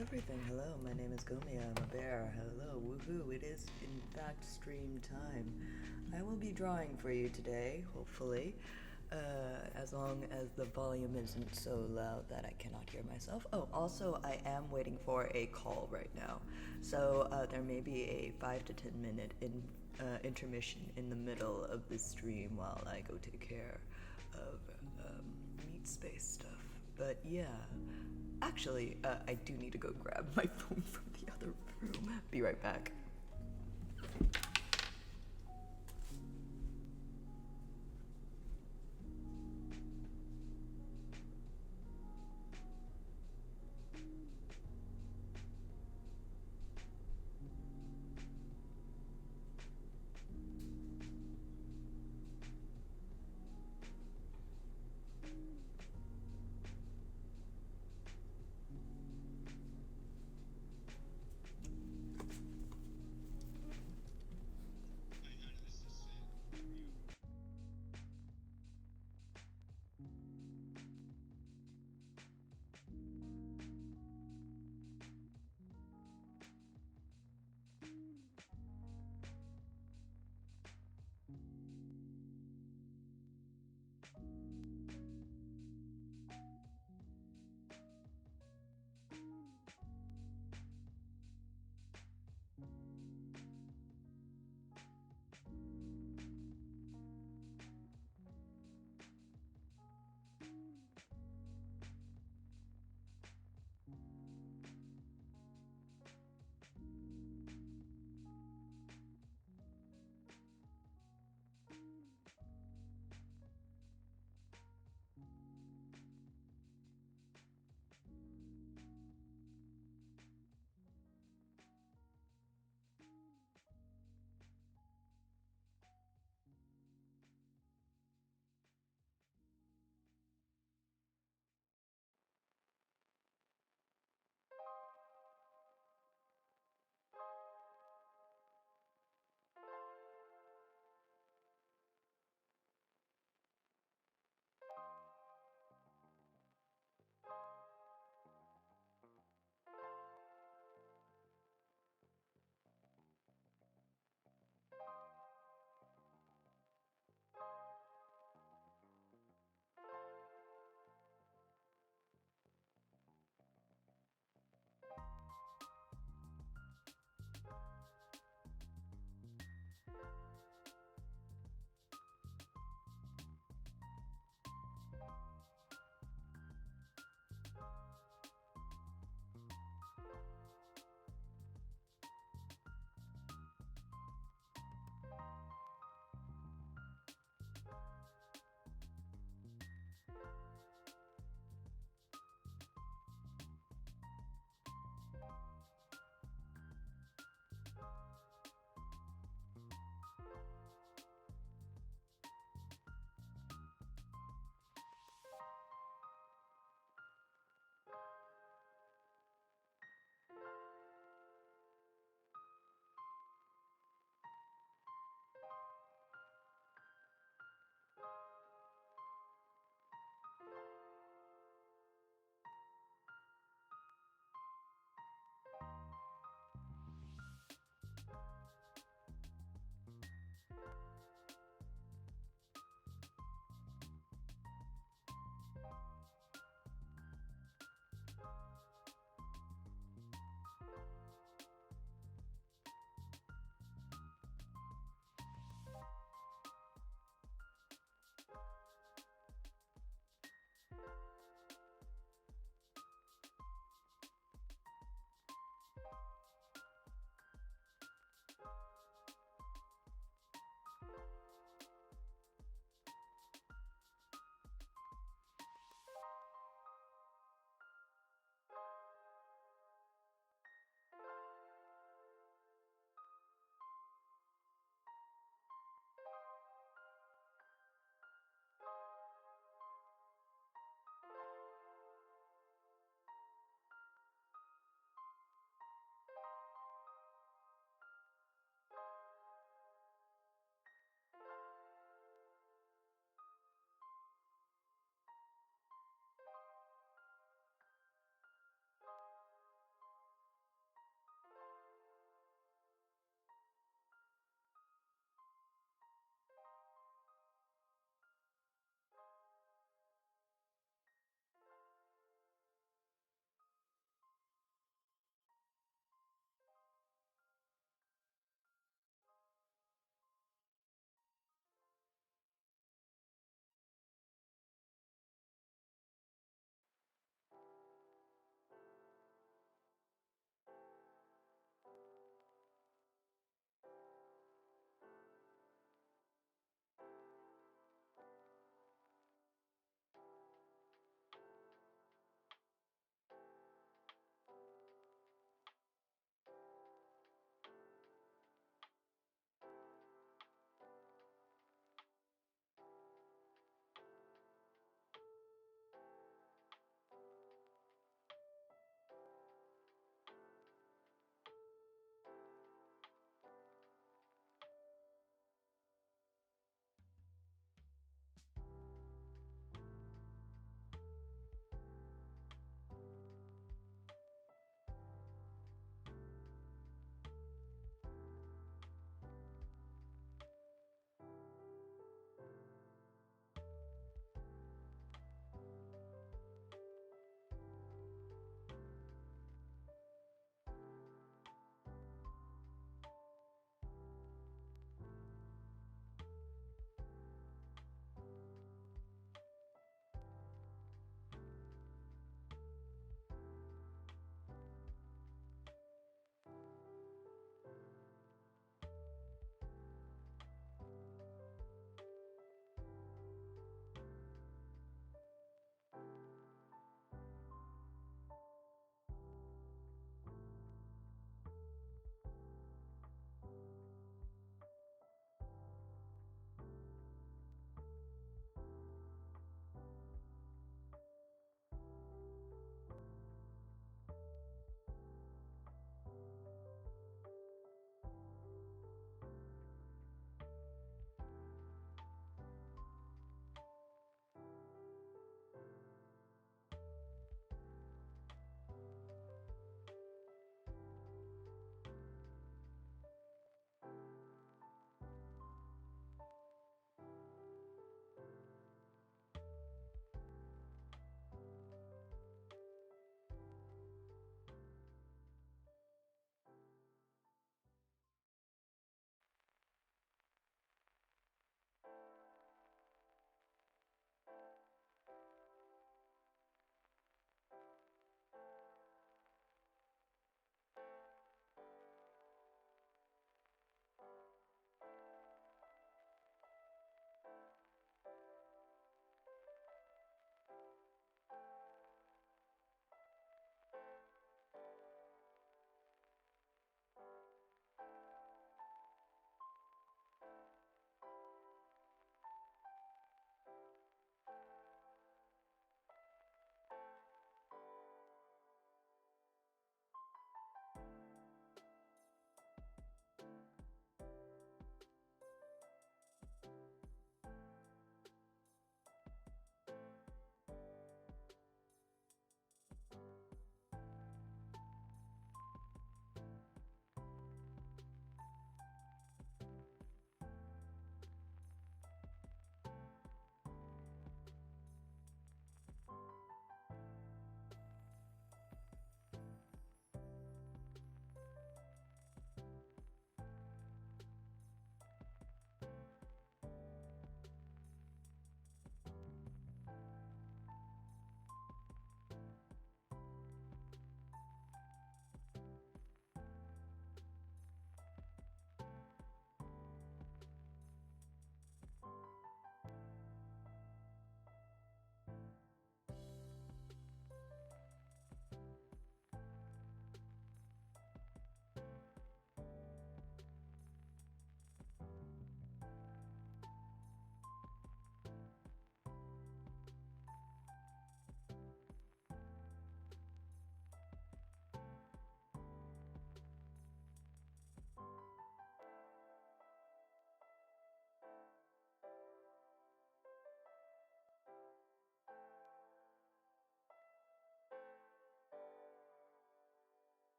everything? Hello, my name is Gomiya. I'm a bear. Hello, woohoo. It is, in fact, stream time. I will be drawing for you today, hopefully, as long as the volume isn't so loud that I cannot hear myself. Oh, also, I am waiting for a call right now. So there may be a 5 to 10 minute intermission in the middle of the stream while I go take care of meat space stuff. But yeah. Actually, I do need to go grab my phone from the other room. Be right back.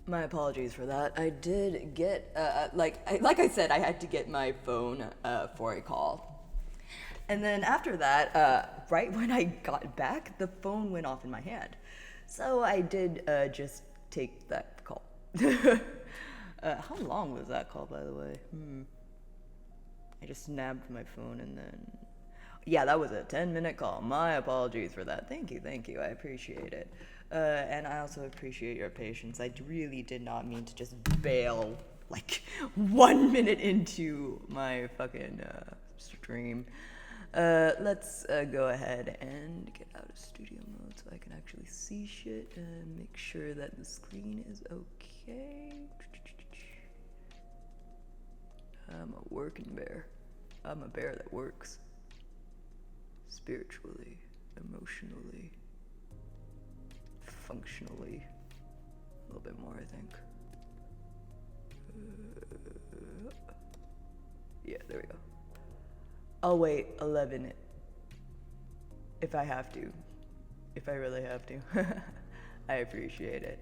My apologies for that. I did get, like I said, I had to get my phone for a call. And then after that, right when I got back, the phone went off in my hand. So I did just take that call. How long was that call, by the way? I just nabbed my phone and then... Yeah, that was a 10-minute call. My apologies for that. Thank you. I appreciate it. And I also appreciate your patience. I really did not mean to just bail like 1 minute into my fucking stream. Let's go ahead and get out of studio mode so I can actually see shit and make sure that the screen is okay. I'm a working bear. I'm a bear that works. Spiritually, emotionally, functionally. A little bit more, I think. Yeah, there we go. I'll wait 11 if I have to. If I really have to. I appreciate it.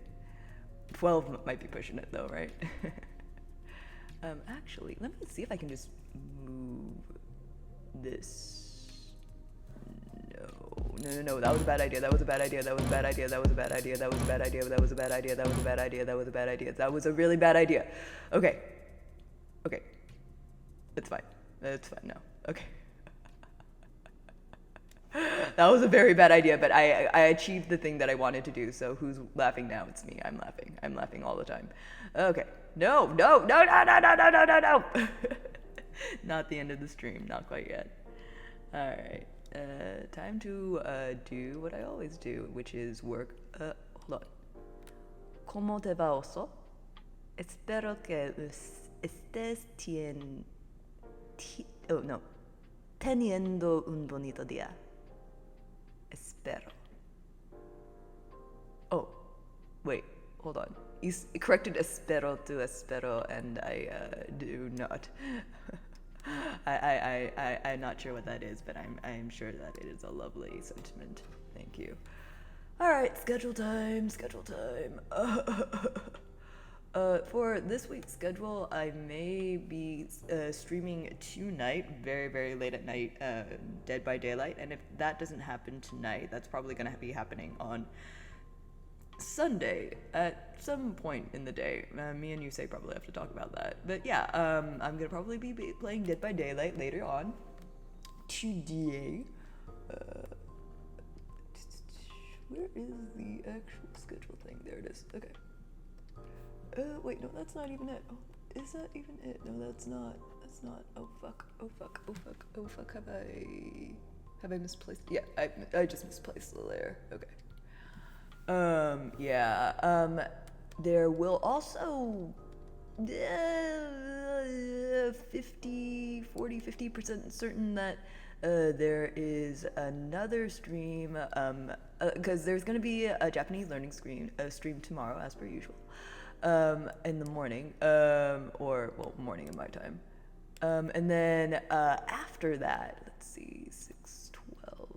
12 might be pushing it though, right? Actually, let me see if I can just move this. No, that was a bad idea. That was a bad idea. That was a bad idea. That was a bad idea. That was a bad idea. That was a bad idea. That was a bad idea. That was a bad idea. That was a really bad idea. Okay. It's fine. It's fine now. Okay. That was a very bad idea, but I achieved the thing that I wanted to do, so who's laughing now? It's me. I'm laughing. I'm laughing all the time. Okay. No. Not the end of the stream. Not quite yet. Alright. Time to do what I always do, which is work. Hold on. ¿Cómo te va, oso? Espero que estés teniendo un bonito día. Espero. Oh, wait, hold on. You corrected espero to espero, and I do not. I'm not sure what that is, but I'm sure that it is a lovely sentiment. Thank you. All right, schedule time. For this week's schedule, I may be streaming tonight, very, very late at night, Dead by Daylight. And if that doesn't happen tonight, that's probably going to be happening on Sunday at some point in the day. Me and Yusei probably have to talk about that. But yeah, I'm going to probably be playing Dead by Daylight later on today. Where is the actual schedule thing? There it is. Okay. Wait, no, that's not even it. Oh, is that even it? No, that's not. Oh fuck. Have I misplaced? Yeah, I just misplaced the layer. Okay. There will also 50% certain that there is another stream, because there's going to be a Japanese learning stream tomorrow, as per usual, in the morning, morning in my time. And then after that, let's see, 6:12.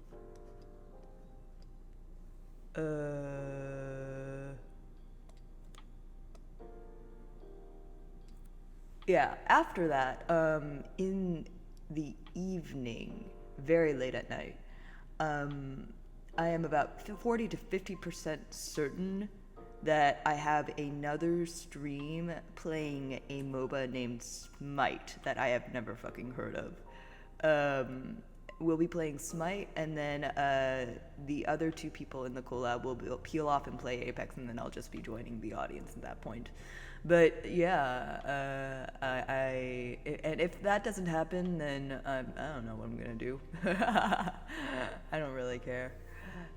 Yeah, after that, in the evening, very late at night, I am about 40 to 50% certain that I have another stream playing a MOBA named Smite that I have never fucking heard of. We'll be playing Smite, and then the other two people in the collab will peel off and play Apex, and then I'll just be joining the audience at that point. But yeah, and if that doesn't happen, then I don't know what I'm gonna do. I don't really care.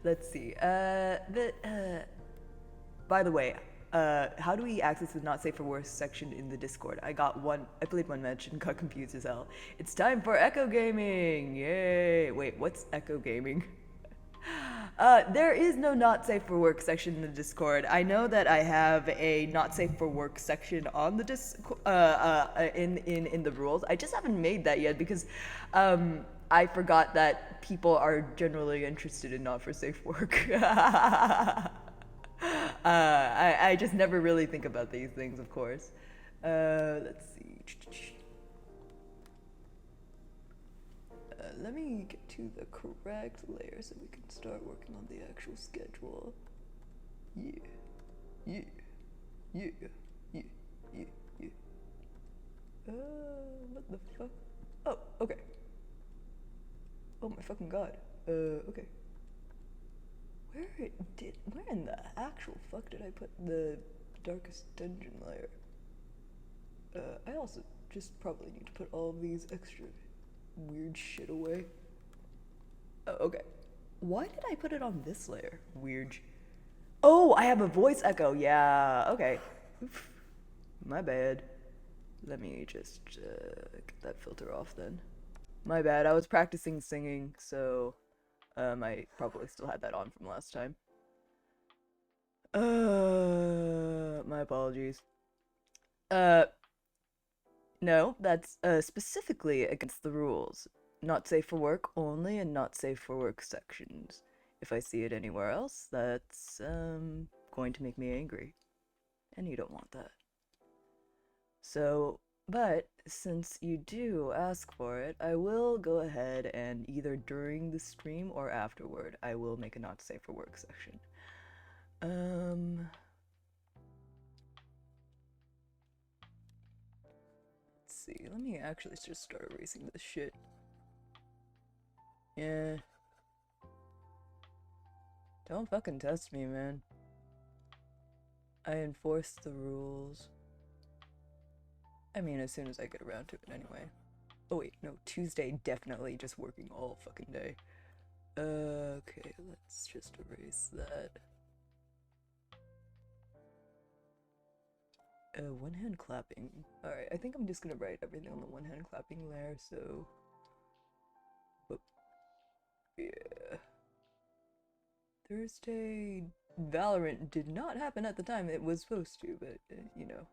Let's see. By the way, how do we access the not safe for work section in the Discord? I played one match and got confused as hell. It's time for Echo Gaming! Yay! Wait, what's Echo Gaming? There is no not safe for work section in the Discord. I know that I have a not safe for work section on the in the rules. I just haven't made that yet because I forgot that people are generally interested in not for safe work. I just never really think about these things, of course. Let's see. Let me get to the correct layer so we can start working on the actual schedule. Yeah. Yeah. Yeah. Yeah. Yeah. Yeah. What the fuck? Oh, okay. Oh my fucking god. Okay. Where in the actual fuck did I put the darkest dungeon layer? I also just probably need to put all of these extra weird shit away. Oh, okay. Why did I put it on this layer? Weird. Oh, I have a voice echo. Yeah, okay. Oof. My bad. Let me just get that filter off then. My bad, I was practicing singing, so I probably still had that on from last time. My apologies. No, that's specifically against the rules. Not safe for work only and not safe for work sections. If I see it anywhere else, that's going to make me angry. And you don't want that. So, but since you do ask for it, I will go ahead and either during the stream or afterward, I will make a not safe for work section. Let's see, let me actually just start erasing this shit. Yeah. Don't fucking test me, man. I enforce the rules. I mean, as soon as I get around to it anyway. Oh wait, no, Tuesday definitely just working all fucking day. Okay, let's just erase that. One hand clapping. Alright, I think I'm just gonna write everything on the one hand clapping layer, so... Oh. Yeah. Thursday... Valorant did not happen at the time it was supposed to, but, you know.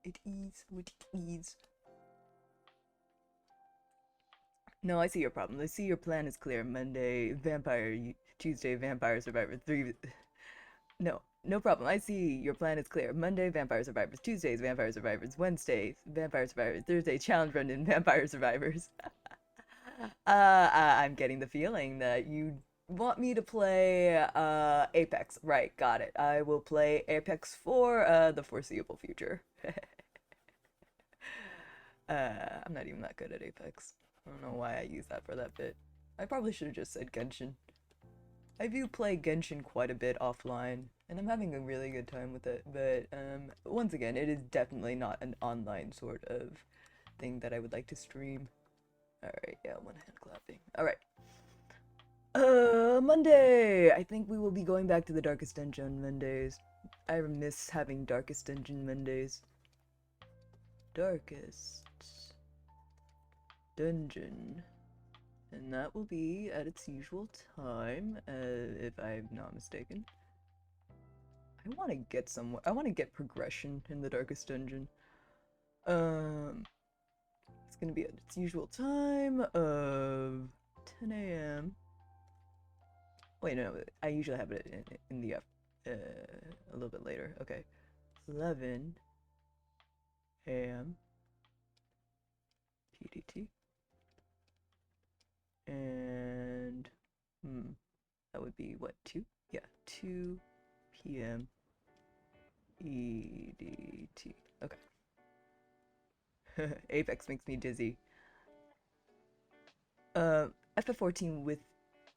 It is what it is. No, I see your problem. I see your plan is clear. Monday, Vampire, Tuesday, Vampire Survivor, 3... No, no problem. I see your plan is clear. Monday, Vampire Survivors. Tuesdays, Vampire Survivors. Wednesdays, Vampire Survivors. Thursday, Challenge Run in Vampire Survivors. I'm getting the feeling that you want me to play Apex. Right, got it. I will play Apex for the foreseeable future. I'm not even that good at Apex. I don't know why I used that for that bit. I probably should have just said Genshin. I do play Genshin quite a bit offline, and I'm having a really good time with it, but once again, it is definitely not an online sort of thing that I would like to stream. Alright, yeah, one hand clapping. Alright. Monday! I think we will be going back to the Darkest Dungeon Mondays. I miss having Darkest Dungeon Mondays. Darkest Dungeon. And that will be at its usual time, if I'm not mistaken. I want to get somewhere. I want to get progression in the Darkest Dungeon. It's gonna be at its usual time of 10 a.m. Wait, no, I usually have it in the a little bit later. Okay, 11 a.m. PDT. And that would be what, 2? Yeah, 2 p.m. EDT. Okay. Apex makes me dizzy. FF14 with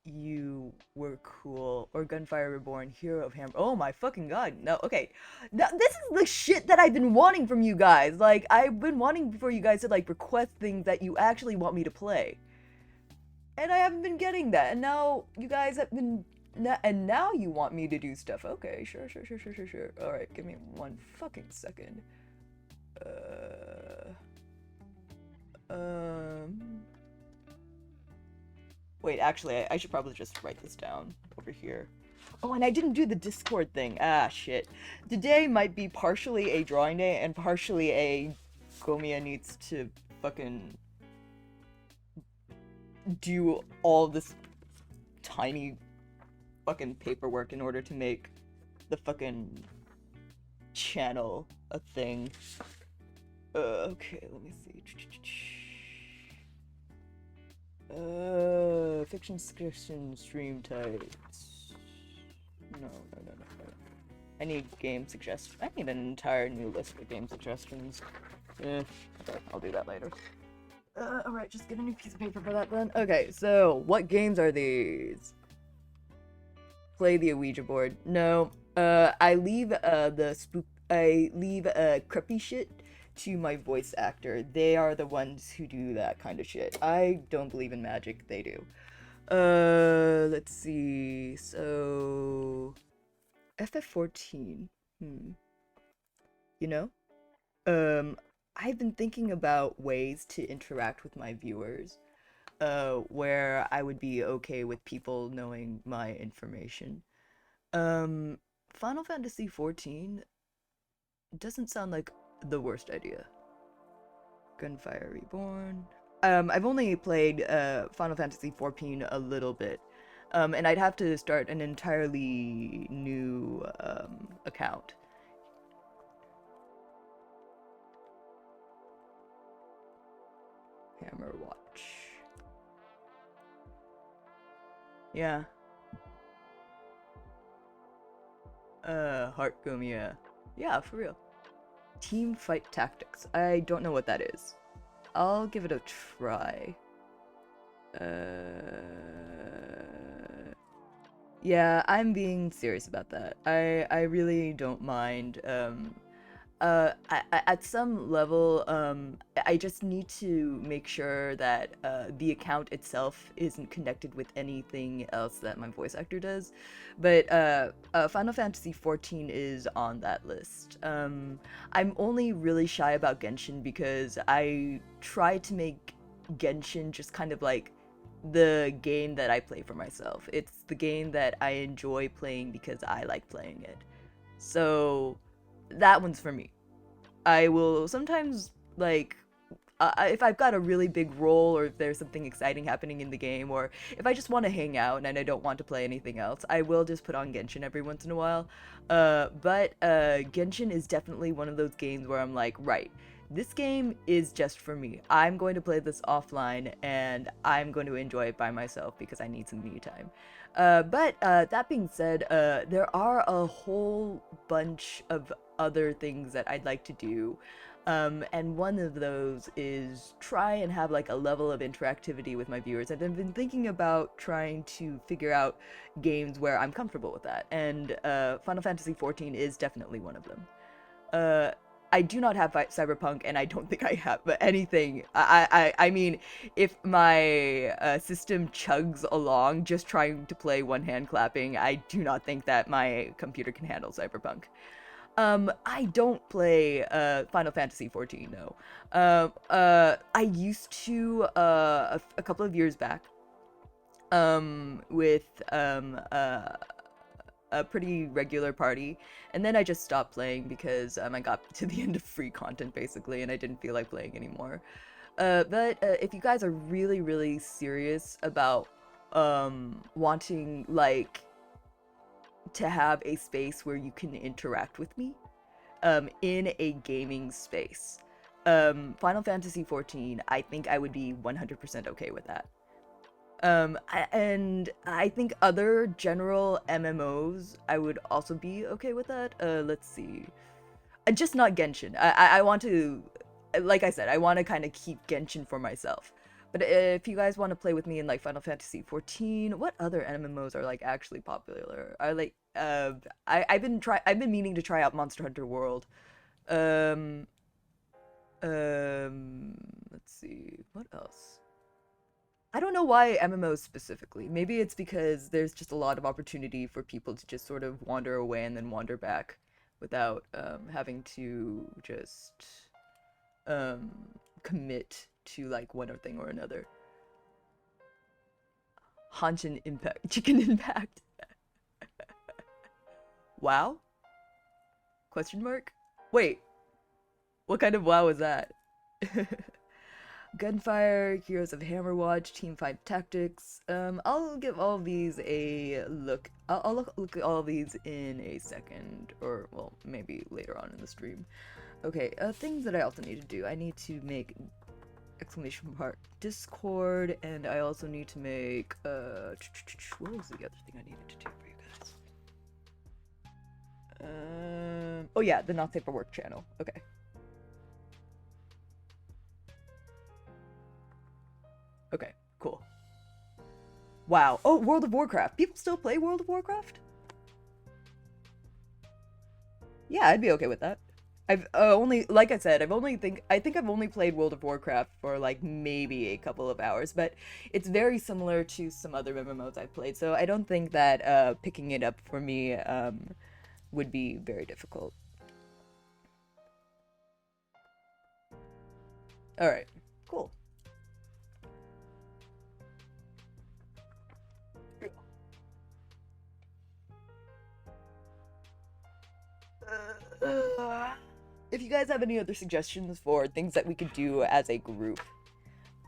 you were cool, or Gunfire Reborn, Hero of Hammer. Oh my fucking god, no, okay. Now, this is the shit that I've been wanting from you guys. Like, I've been wanting for you guys to, like, request things that you actually want me to play. And I haven't been getting that, and now you guys have been... And now you want me to do stuff. Okay, sure. Alright, give me one fucking second. Wait, actually, I should probably just write this down over here. Oh, and I didn't do the Discord thing. Ah, shit. Today might be partially a drawing day and partially a Gomiya needs to fucking do all this tiny fucking paperwork in order to make the fucking channel a thing. Okay, let me see. Fiction stream types. No. I need game suggestions. I need an entire new list of game suggestions. Okay, I'll do that later. Alright, just get a new piece of paper for that then. Okay, so what games are these? Play the Ouija board. No. I leave creepy shit to my voice actor. They are the ones who do that kind of shit. I don't believe in magic. They do. Let's see. So FF14. You know? I've been thinking about ways to interact with my viewers, where I would be okay with people knowing my information. Final Fantasy 14 doesn't sound like the worst idea. Gunfire Reborn. I've only played Final Fantasy 14 a little bit, and I'd have to start an entirely new account. Hammer Watch. Yeah. Heart Gomiya. Yeah, for real. Team Fight Tactics. I don't know what that is. I'll give it a try. Yeah, I'm being serious about that. I really don't mind. At some level, I just need to make sure that the account itself isn't connected with anything else that my voice actor does. But Final Fantasy XIV is on that list. I'm only really shy about Genshin because I try to make Genshin just kind of like the game that I play for myself. It's the game that I enjoy playing because I like playing it. So that one's for me. I will sometimes, like, if I've got a really big role or if there's something exciting happening in the game, or if I just want to hang out and I don't want to play anything else, I will just put on Genshin every once in a while. But Genshin is definitely one of those games where I'm like, right, this game is just for me. I'm going to play this offline and I'm going to enjoy it by myself because I need some me time. But that being said, there are a whole bunch of other things that I'd like to do. And one of those is try and have like a level of interactivity with my viewers. And I've been thinking about trying to figure out games where I'm comfortable with that. And Final Fantasy XIV is definitely one of them. I do not have Cyberpunk, and I don't think I have anything. I mean, if my system chugs along just trying to play one hand clapping, I do not think that my computer can handle Cyberpunk. I don't play Final Fantasy XIV, no. I used to a couple of years back with a pretty regular party, and then I just stopped playing because I got to the end of free content basically, and I didn't feel like playing anymore. But if you guys are really, really serious about wanting like to have a space where you can interact with me in a gaming space, Final Fantasy XIV, I think I would be 100% okay with that. And I think other general MMOs, I would also be okay with that. Let's see. Just not Genshin. I want to, like I said, I want to kind of keep Genshin for myself. But if you guys want to play with me in like Final Fantasy XIV, what other MMOs are like actually popular? Are like, I've been meaning to try out Monster Hunter World. Um, let's see, what else? I don't know why MMOs specifically. Maybe it's because there's just a lot of opportunity for people to just sort of wander away and then wander back without having to just um, commit to like one thing or another. Hanshin Impact, Chicken Impact. WoW? Question mark? Wait, what kind of WoW is that? Gunfire, Heroes of Hammerwatch, Teamfight Tactics. I'll give all of these a look. I'll look at all of these in a second, or well, maybe later on in the stream. Okay, things that I also need to do. I need to make exclamation mark Discord, and I also need to make what was the other thing I needed to do for you guys? Oh yeah, the not safe for work channel. Okay. Okay, cool. Wow. Oh, World of Warcraft. People still play World of Warcraft? Yeah, I'd be okay with that. I've only, like I said, I think I've only played World of Warcraft for like maybe a couple of hours, but it's very similar to some other MMOs I've played, so I don't think that picking it up for me would be very difficult. All right, cool. If you guys have any other suggestions for things that we could do as a group,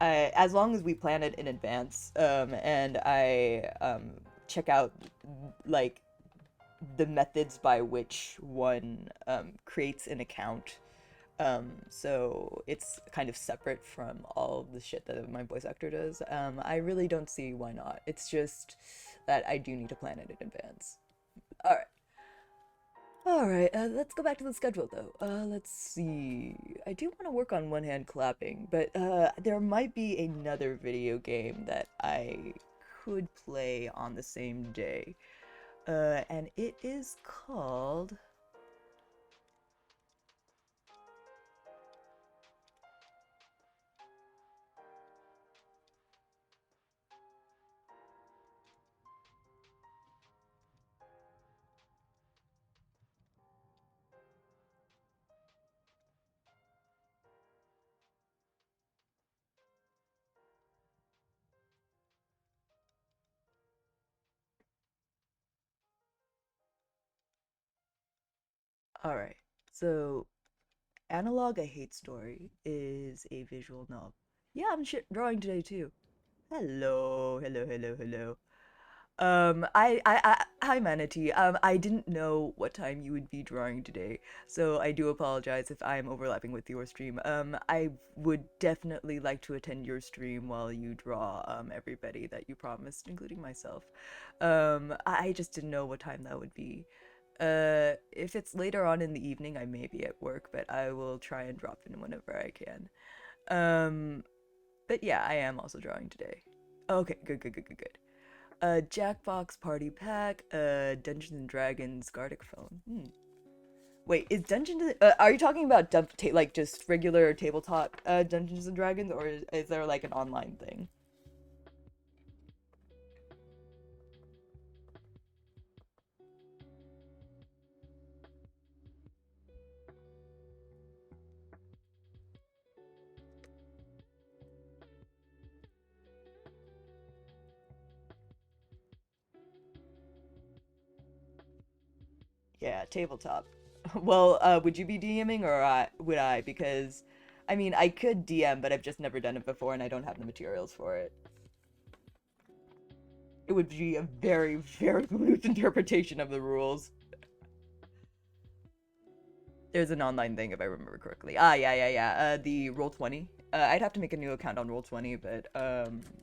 as long as we plan it in advance, and I check out like the methods by which one creates an account, so it's kind of separate from all of the shit that my voice actor does. I really don't see why not. It's just that I do need to plan it in advance. All right. All right, let's go back to the schedule though. Let's see. I do want to work on one hand clapping, but there might be another video game that I could play on the same day. And it is called. All right, so Analog I Hate Story is a visual novel. Yeah, I'm drawing today too. Hello, hello, hello, hello. Hi Manatee. I didn't know what time you would be drawing today, so I do apologize if I'm overlapping with your stream. I would definitely like to attend your stream while you draw, everybody that you promised, including myself. I just didn't know what time that would be. If it's later on in the evening, I may be at work, but I will try and drop in whenever I can. Um, but yeah, I am also drawing today. Okay, good, good, good, good, good. Jackbox Party Pack, Dungeons and Dragons Gardic Phone. Wait, is Dungeons? Are you talking about like just regular tabletop Dungeons and Dragons, or is there like an online thing? Yeah, tabletop. Well, would you be DMing or would I? Because, I mean, I could DM, but I've just never done it before, and I don't have the materials for it. It would be a very, very loose interpretation of the rules. There's an online thing if I remember correctly. Ah, yeah, yeah, yeah. The Roll20. I'd have to make a new account on Roll20, but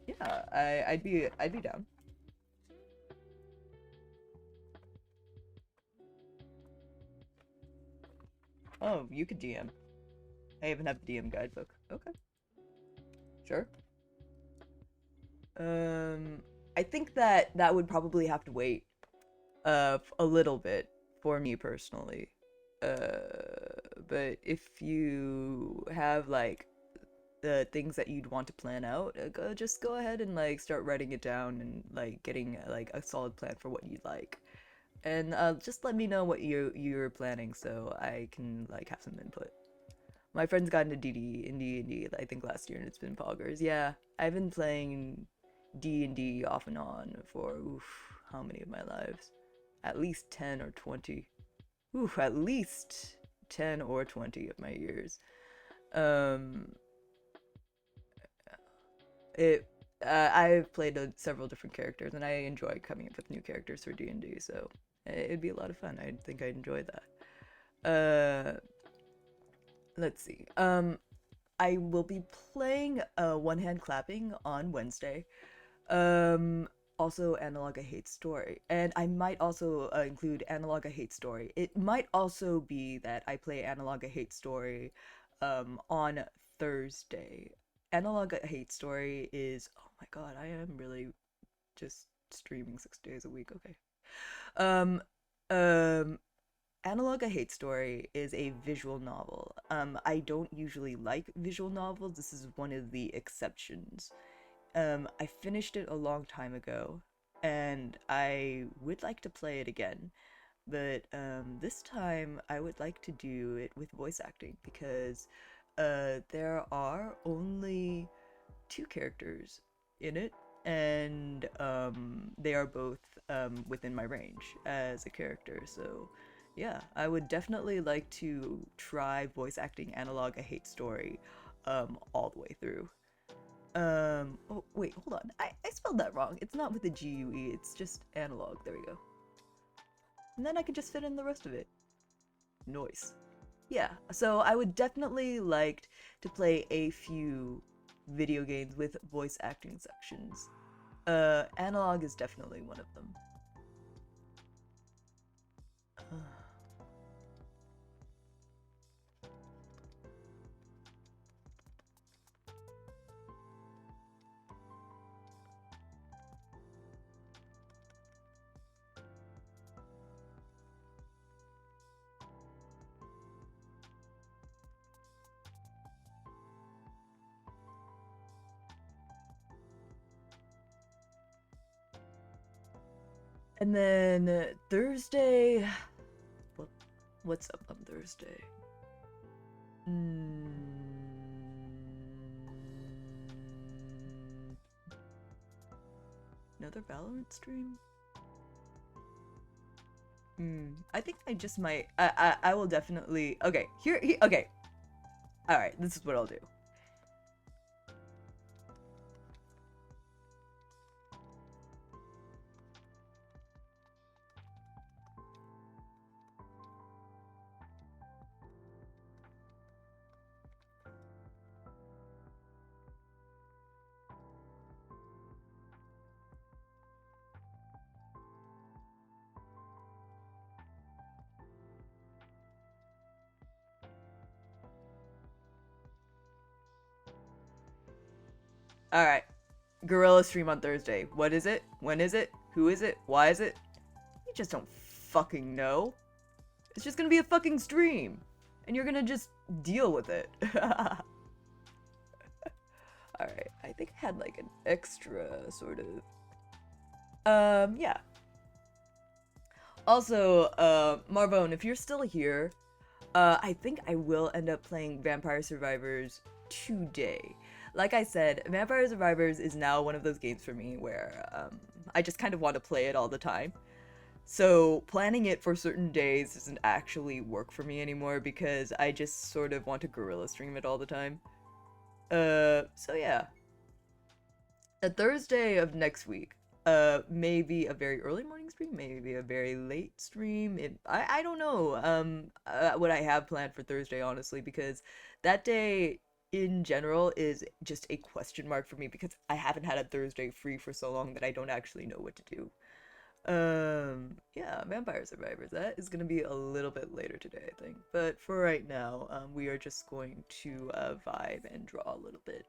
yeah, I'd be down. Oh, you could DM. I even have the DM guidebook. Okay, sure. Um, I think that that would probably have to wait a little bit for me personally. But if you have like the things that you'd want to plan out, just go ahead and like start writing it down and like getting like a solid plan for what you'd like. And just let me know what you're planning so I can like have some input. My friend's gotten into D&D, I think last year, and it's been poggers. Yeah, I've been playing D&D off and on for oof, how many of my lives? At least 10 or 20. Oof, at least 10 or 20 of my years. Um, it. I've played several different characters, and I enjoy coming up with new characters for D&D. So it'd be a lot of fun. I think I'd enjoy that. Let's see. I will be playing One Hand Clapping on Wednesday. Um, Also Analog I Hate Story. And I might also include Analog I Hate Story. It might also be that I play Analog I Hate Story on Thursday. Analog I Hate Story is, oh my god, I am really just streaming 6 days a week. Okay. Um, um, Analog A Hate Story is a visual novel. I don't usually like visual novels. This is one of the exceptions. I finished it a long time ago, and I would like to play it again. But this time, I would like to do it with voice acting because there are only two characters in it, and they are both within my range as a character. So, yeah, I would definitely like to try voice acting Analog A Hate Story all the way through. Oh, wait, hold on. I spelled that wrong. It's not with a GUE, it's just analog. There we go. And then I could just fit in the rest of it. Noise. Yeah, so I would definitely like to play a few video games with voice acting sections. Analog is definitely one of them. And then Thursday, what's up on Thursday? Another Valorant stream? I think I just might. I will definitely. Okay, okay. All right, this is what I'll do. All right, Gorilla stream on Thursday. What is it? When is it? Who is it? Why is it? You just don't fucking know. It's just gonna be a fucking stream, and you're gonna just deal with it. Alright, I think I had like an extra sort of. Yeah. Also, Marvone, if you're still here, I think I will end up playing Vampire Survivors today. Like I said, Vampire Survivors is now one of those games for me where I just kind of want to play it all the time. So planning it for certain days doesn't actually work for me anymore because I just sort of want to guerrilla stream it all the time. So yeah. A Thursday of next week, maybe a very early morning stream, maybe a very late stream. I don't know, what I have planned for Thursday, honestly, because that day in general is just a question mark for me because I haven't had a Thursday free for so long that I don't actually know what to do. Yeah, Vampire Survivors. That is gonna be a little bit later today, I think. But for right now, we are just going to vibe and draw a little bit.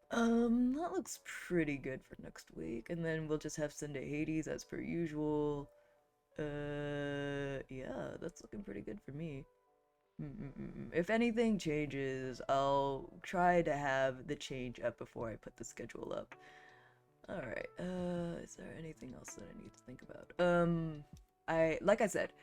That looks pretty good for next week, and then we'll just have Sunday Hades as per usual. Yeah, that's looking pretty good for me. If anything changes, I'll try to have the change up before I put the schedule up. Alright, is there anything else that I need to think about? Like I said,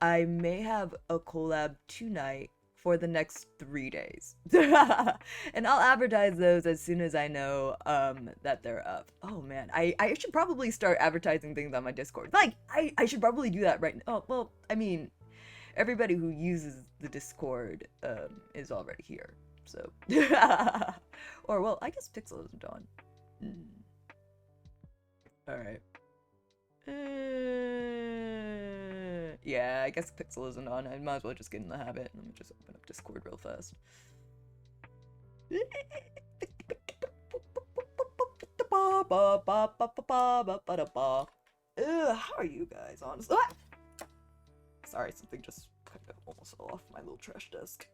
I may have a collab tonight for the next 3 days. And I'll advertise those as soon as I know, that they're up. Oh man, I should probably start advertising things on my Discord. Like, I should probably do that right now. Oh, well, I mean, everybody who uses the Discord, is already here. So, or well, I guess Pixel isn't on. Mm. All right. Yeah, I guess Pixel isn't on. I might as well just get in the habit. Let me just open up Discord real fast. How are you guys, honestly? Ah! Sorry, something just kind of almost fell off my little trash desk.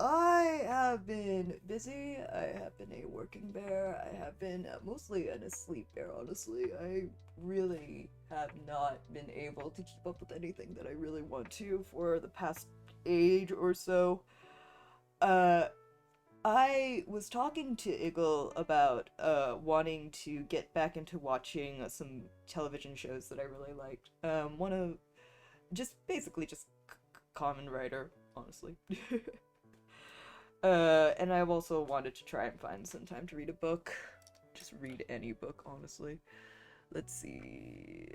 I have been busy. I have been a working bear. I have been mostly an asleep bear, honestly. I really have not been able to keep up with anything that I really want to for the past age or so. I was talking to Iggle about wanting to get back into watching some television shows that I really liked. One of just basically just Common Writer, honestly. And I've also wanted to try and find some time to read a book. Just read any book, honestly. Let's see.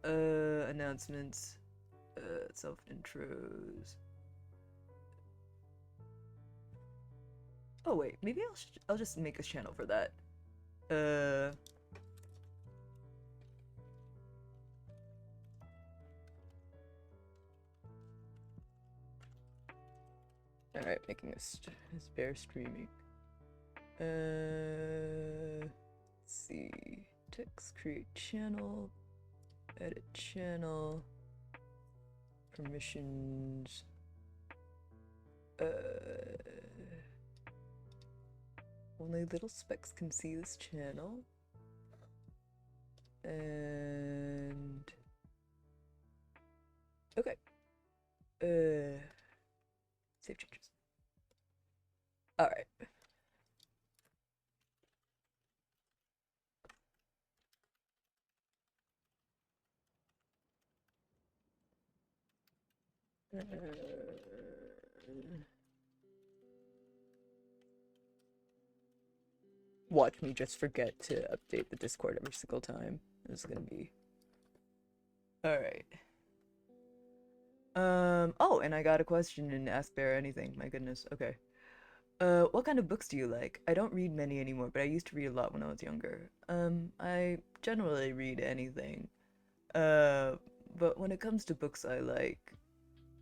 Announcements. Self-intros. Oh wait, maybe I'll just make a channel for that. Alright, making a spare streaming. Let's see. Text, create channel, edit channel, permissions. Only little specs can see this channel. And okay. Save changes. All right. Watch me just forget to update the Discord every single time. This is gonna be... Alright. Oh, and I got a question in Ask Bear Anything. My goodness. Okay. What kind of books do you like? I don't read many anymore, but I used to read a lot when I was younger. I generally read anything. But when it comes to books I like,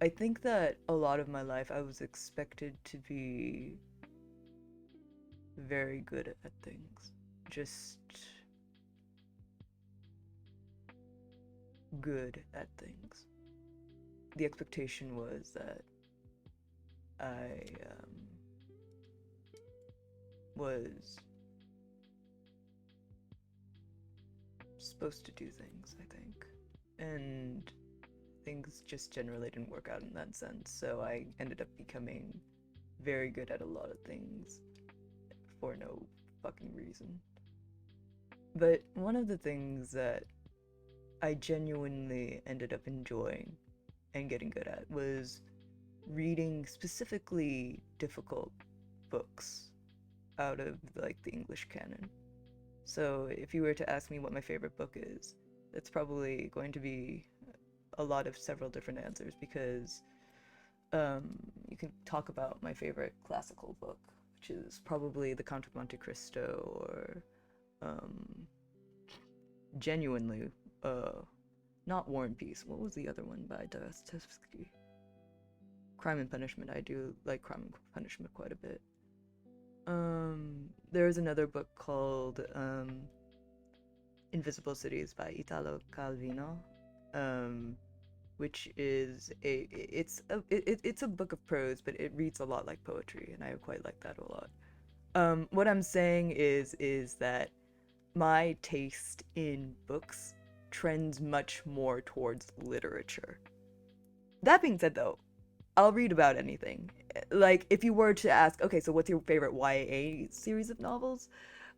I think that a lot of my life I was expected to be very good at things. Just good at things. The expectation was that I was supposed to do things, I think. And things just generally didn't work out in that sense, so I ended up becoming very good at a lot of things for no fucking reason. But one of the things that I genuinely ended up enjoying and getting good at was reading specifically difficult books out of like the English canon. So if you were to ask me what my favorite book is, it's probably going to be a lot of several different answers, because you can talk about my favorite classical book, which is probably The Count of Monte Cristo, or genuinely not War and Peace. What was the other one by Dostoevsky? Crime and Punishment. I do like Crime and Punishment quite a bit. There's another book called Invisible Cities by Italo Calvino, which is it's a book of prose, but it reads a lot like poetry, and I quite like that a lot. What I'm saying is that my taste in books trends much more towards literature. That being said, though, I'll read about anything. Like, if you were to ask, okay, so what's your favorite YA series of novels?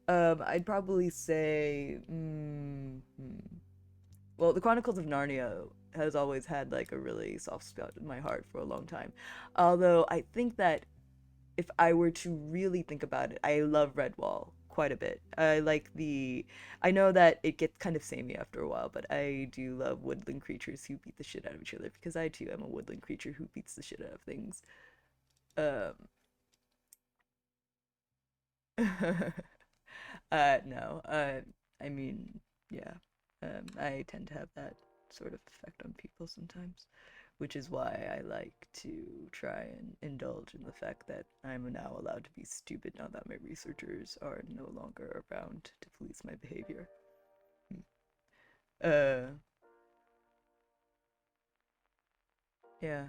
I'd probably say, well, The Chronicles of Narnia has always had like a really soft spot in my heart for a long time. Although I think that if I were to really think about it, I love Redwall quite a bit. I know that it gets kind of samey after a while, but I do love woodland creatures who beat the shit out of each other because I too am a woodland creature who beats the shit out of things. Um, no. I mean, yeah. I tend to have that sort of effect on people sometimes, which is why I like to try and indulge in the fact that I'm now allowed to be stupid now that my researchers are no longer around to police my behavior. Hmm. Uh, yeah.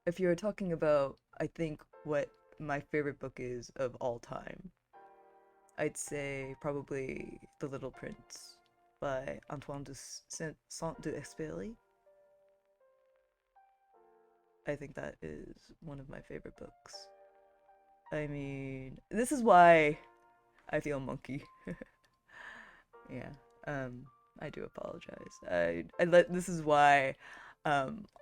If you're talking about, I think, what my favorite book is of all time, I'd say probably The Little Prince by Antoine de Saint-Exupéry. I think that is one of my favorite books. I mean, this is why I feel monkey. Yeah. I do apologize. This is why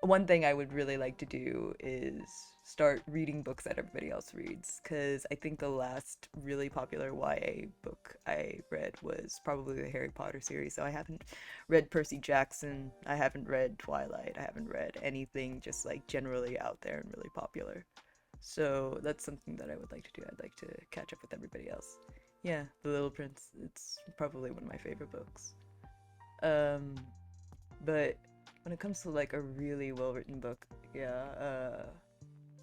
one thing I would really like to do is start reading books that everybody else reads, because I think the last really popular YA book I read was probably the Harry Potter series. So I haven't read Percy Jackson, I haven't read Twilight, I haven't read anything just like generally out there and really popular. So that's something that I would like to do. I'd like to catch up with everybody else. Yeah, The Little Prince. It's probably one of my favorite books. Um, but when it comes to like a really well-written book, yeah,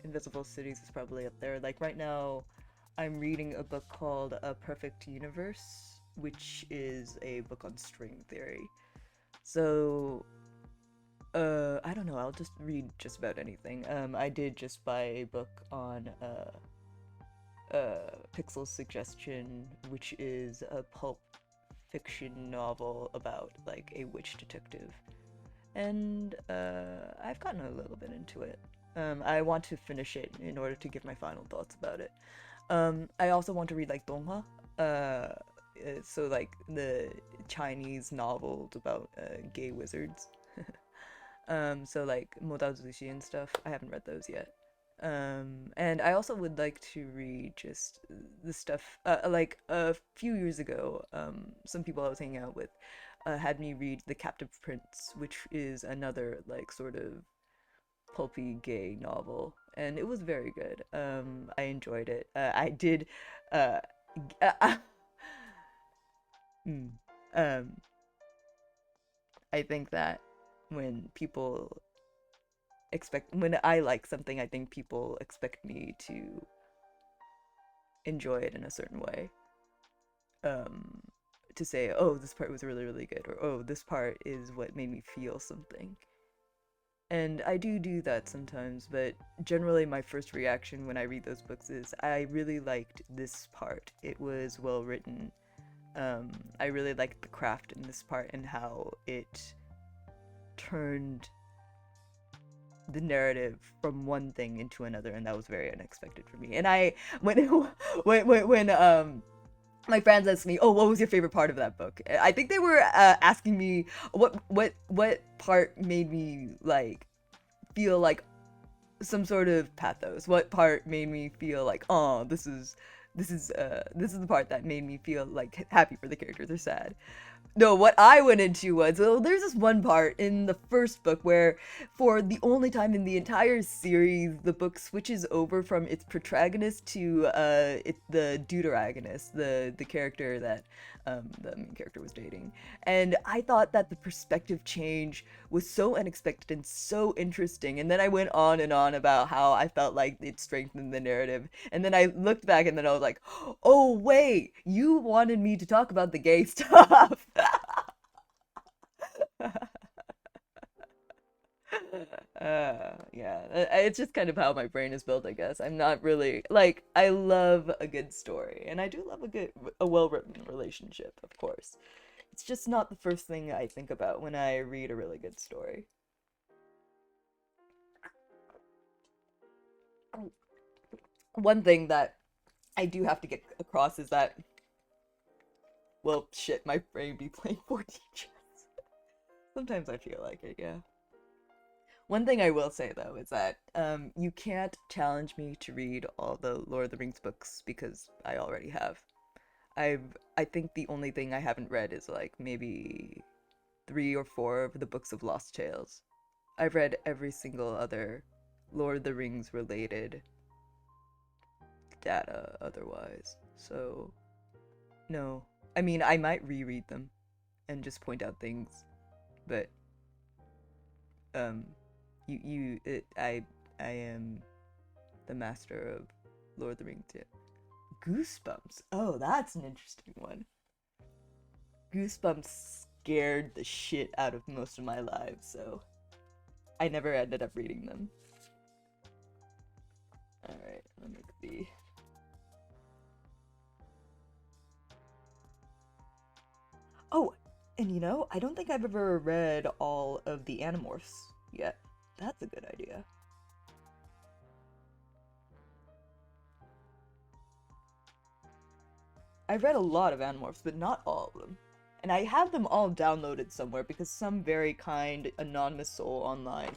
Invisible Cities is probably up there. Like right now, I'm reading a book called A Perfect Universe, which is a book on string theory. So, I don't know. I'll just read just about anything. I did just buy a book on Pixel's Suggestion, which is a pulp fiction novel about like a witch detective, and I've gotten a little bit into it. I want to finish it in order to give my final thoughts about it. I also want to read like donghua, so like the Chinese novels about gay wizards. So like Modazushi and stuff. I haven't read those yet. And I also would like to read just the stuff, like a few years ago, some people I was hanging out with had me read The Captive Prince, which is another like sort of pulpy gay novel, and it was very good. I enjoyed it. I did, uh, mm, um, I think that when people when I like something, I think people expect me to enjoy it in a certain way. Um, to say, oh, this part was really, really good, or oh, this part is what made me feel something. And I do that sometimes, but generally my first reaction when I read those books is I really liked this part. It was well written. I really liked the craft in this part and how it turned the narrative from one thing into another, and that was very unexpected for me. And I when when my friends asked me, "Oh, what was your favorite part of that book?" I think they were asking me what part made me like feel like some sort of pathos. What part made me feel like, "Oh, this is the part that made me feel like happy for the characters or sad." No, what I went into was, well, there's this one part in the first book where, for the only time in the entire series, the book switches over from its protagonist to the deuteragonist, the character that the main character was dating. And I thought that the perspective change was so unexpected and so interesting. And then I went on and on about how I felt like it strengthened the narrative. And then I looked back and then I was like, oh, wait, you wanted me to talk about the gay stuff. Yeah, it's just kind of how my brain is built, I guess. I'm not really like I love a good story, and I do love a well-written relationship, of course. It's just not the first thing I think about when I read a really good story. One thing that I do have to get across is that, well, shit, my brain be playing 4D chess. Sometimes I feel like it, yeah. One thing I will say though is that you can't challenge me to read all the Lord of the Rings books because I already have. I think the only thing I haven't read is like maybe 3 or 4 of the books of Lost Tales. I've read every single other Lord of the Rings related data otherwise. So, no. I mean, I might reread them and just point out things, but um I am the master of Lord of the Rings. Yeah. Goosebumps. Oh, that's an interesting one. Goosebumps scared the shit out of most of my lives, so I never ended up reading them. Alright, let me see. Oh, and you know, I don't think I've ever read all of the Animorphs yet. That's a good idea. I've read a lot of Animorphs, but not all of them. And I have them all downloaded somewhere because some very kind anonymous soul online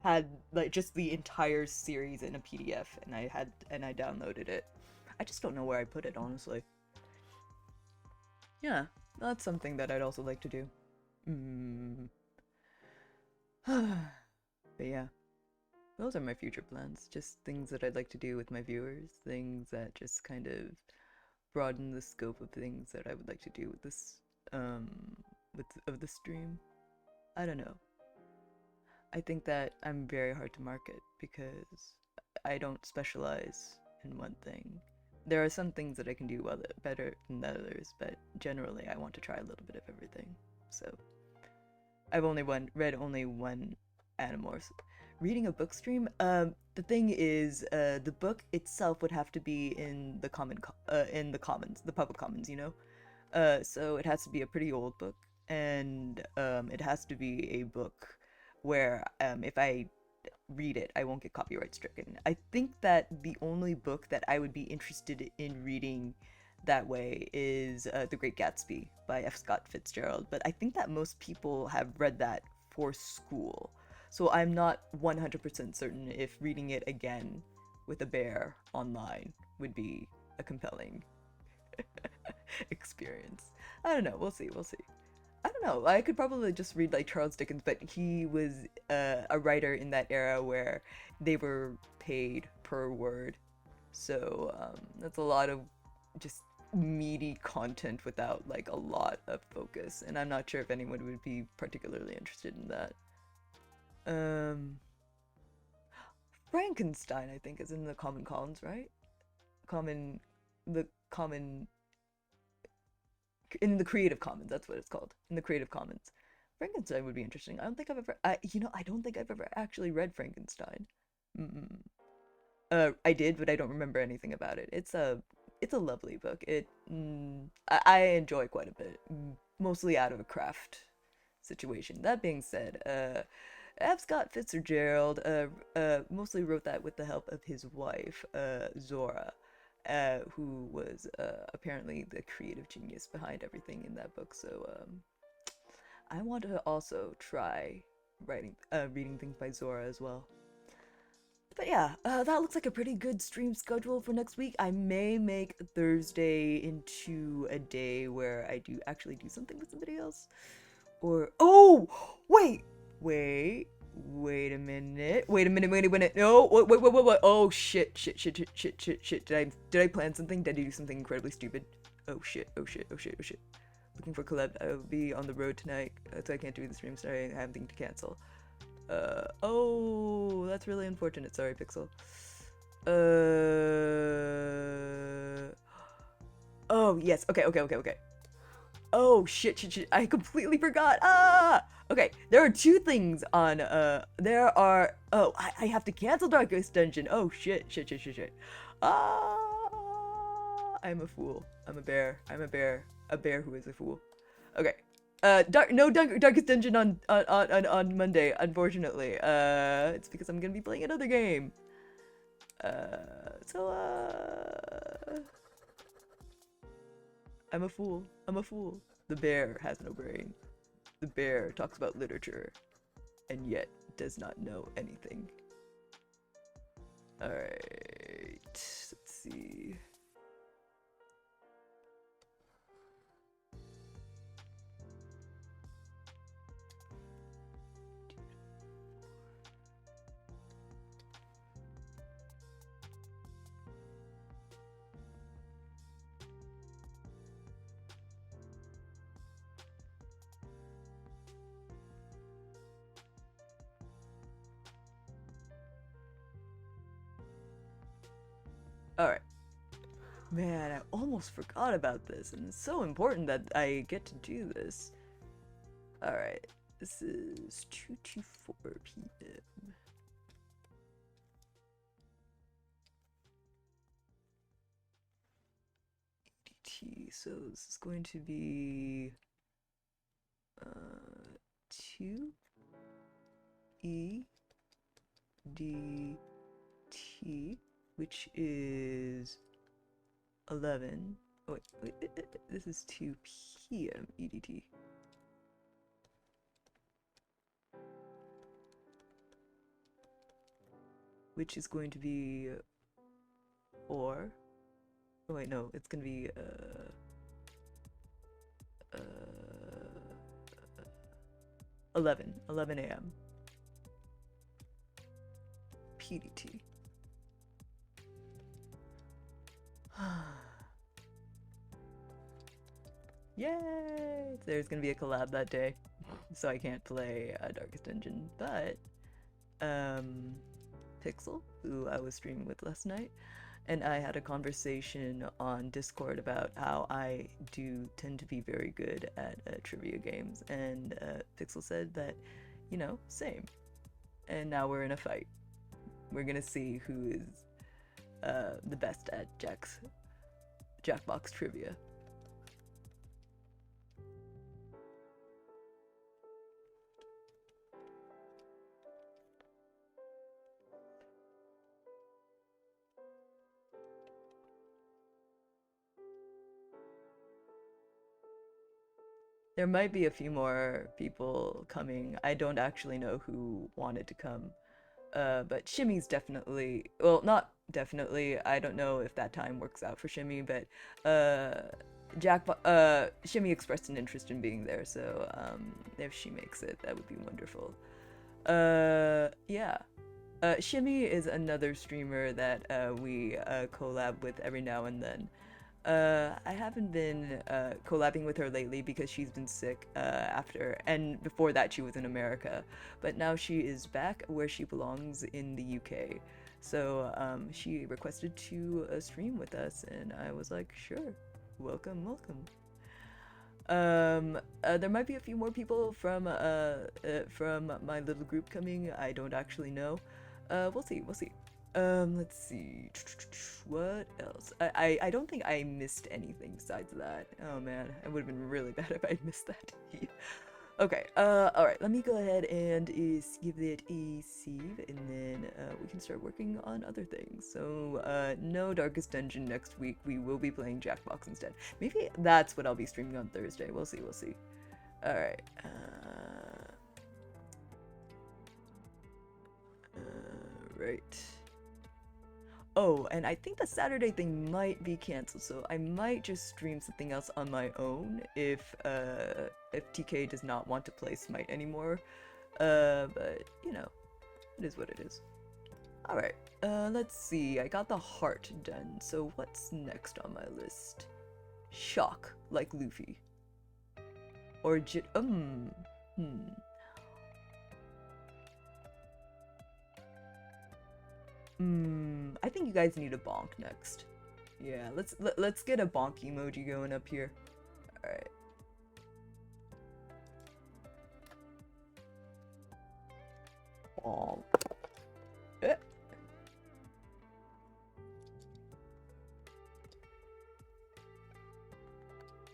had like just the entire series in a PDF, and I downloaded it. I just don't know where I put it, honestly. Yeah, that's something that I'd also like to do. Mm. But yeah, those are my future plans. Just things that I'd like to do with my viewers, things that just kind of broaden the scope of things that I would like to do with this um of the stream. I don't know. I think that I'm very hard to market because I don't specialize in one thing. There are some things that I can do well better than others, but generally I want to try a little bit of everything. So I've only read only one Animorphs. Reading a book stream, the thing is, the book itself would have to be in the in the commons, the public commons, you know. So it has to be a pretty old book, and it has to be a book where if I read it, I won't get copyright stricken. I think that the only book that I would be interested in reading that way is The Great Gatsby by F. Scott Fitzgerald, but I think that most people have read that for school. So I'm not 100% certain if reading it again with a bear online would be a compelling experience. I don't know. We'll see. We'll see. I don't know. I could probably just read like Charles Dickens, but he was a writer in that era where they were paid per word. So that's a lot of just meaty content without like a lot of focus, and I'm not sure if anyone would be particularly interested in that. Um, Frankenstein, I think, is in the Common Commons, right? Common, the Common in the Creative Commons. That's what it's called, in the Creative Commons. Frankenstein would be interesting. I don't think I've ever, I don't think I've ever actually read Frankenstein. Mm-mm. I did, but I don't remember anything about it. It's a lovely book. I enjoy quite a bit, mostly out of a craft situation. That being said, F. Scott Fitzgerald mostly wrote that with the help of his wife, Zora, who was apparently the creative genius behind everything in that book. So I want to also try reading things by Zora as well. But yeah, that looks like a pretty good stream schedule for next week. I may make Thursday into a day where I do actually do something with somebody else. Or, oh, wait a minute. Wait a minute. No, wait. Oh, shit. Did I plan something? Did I do something incredibly stupid? Oh, shit. Looking for collab. I'll be on the road tonight, so I can't do the stream. Sorry, I have things to cancel. Oh, that's really unfortunate. Sorry, Pixel. Oh, yes. Okay. Oh, shit. I completely forgot. Okay, there are 2 things on, oh, I have to cancel Darkest Dungeon. Oh, shit. I'm a fool. I'm a bear. A bear who is a fool. Okay. No Darkest Dungeon on Monday, unfortunately. It's because I'm gonna be playing another game. I'm a fool. The bear has no brain. The bear talks about literature, and yet does not know anything. Alright, let's see. Alright. Man, I almost forgot about this, and it's so important that I get to do this. Alright, this is 2:24 p.m. EDT, so this is going to be 2 EDT, which is 11. Oh, wait, this is 2 p.m. EDT. Which is going to be 4. Oh wait, no, it's gonna be 11 a.m. PDT. Yay! There's gonna be a collab that day, so I can't play Darkest Dungeon, but Pixel, who I was streaming with last night, and I had a conversation on Discord about how I do tend to be very good at trivia games, and Pixel said that, you know, same. And now we're in a fight. We're gonna see who is the best at Jackbox trivia. There might be a few more people coming. I don't actually know who wanted to come. But Shimmy's definitely, well, not definitely. I don't know if that time works out for Shimmy, but Shimmy expressed an interest in being there, so if she makes it, that would be wonderful. Yeah. Shimmy is another streamer that we collab with every now and then. I haven't been collabing with her lately because she's been sick and before that she was in America, but now she is back where she belongs in the UK. So she requested to stream with us, and I was like, sure, welcome. There might be a few more people from my little group coming. I don't actually know. We'll see. Let's see. What else? I don't think I missed anything besides that. Oh man, it would have been really bad if I missed that. Okay, alright, let me go ahead and give it a save, and then we can start working on other things. So, no Darkest Dungeon next week. We will be playing Jackbox instead. Maybe that's what I'll be streaming on Thursday. We'll see. Alright, right. Oh, and I think the Saturday thing might be canceled, so I might just stream something else on my own if TK does not want to play Smite anymore. But you know, it is what it is. Alright, let's see. I got the heart done, so what's next on my list? Shock, like Luffy. Or I think you guys need a bonk next. Yeah, let's get a bonk emoji going up here. All right. Bonk.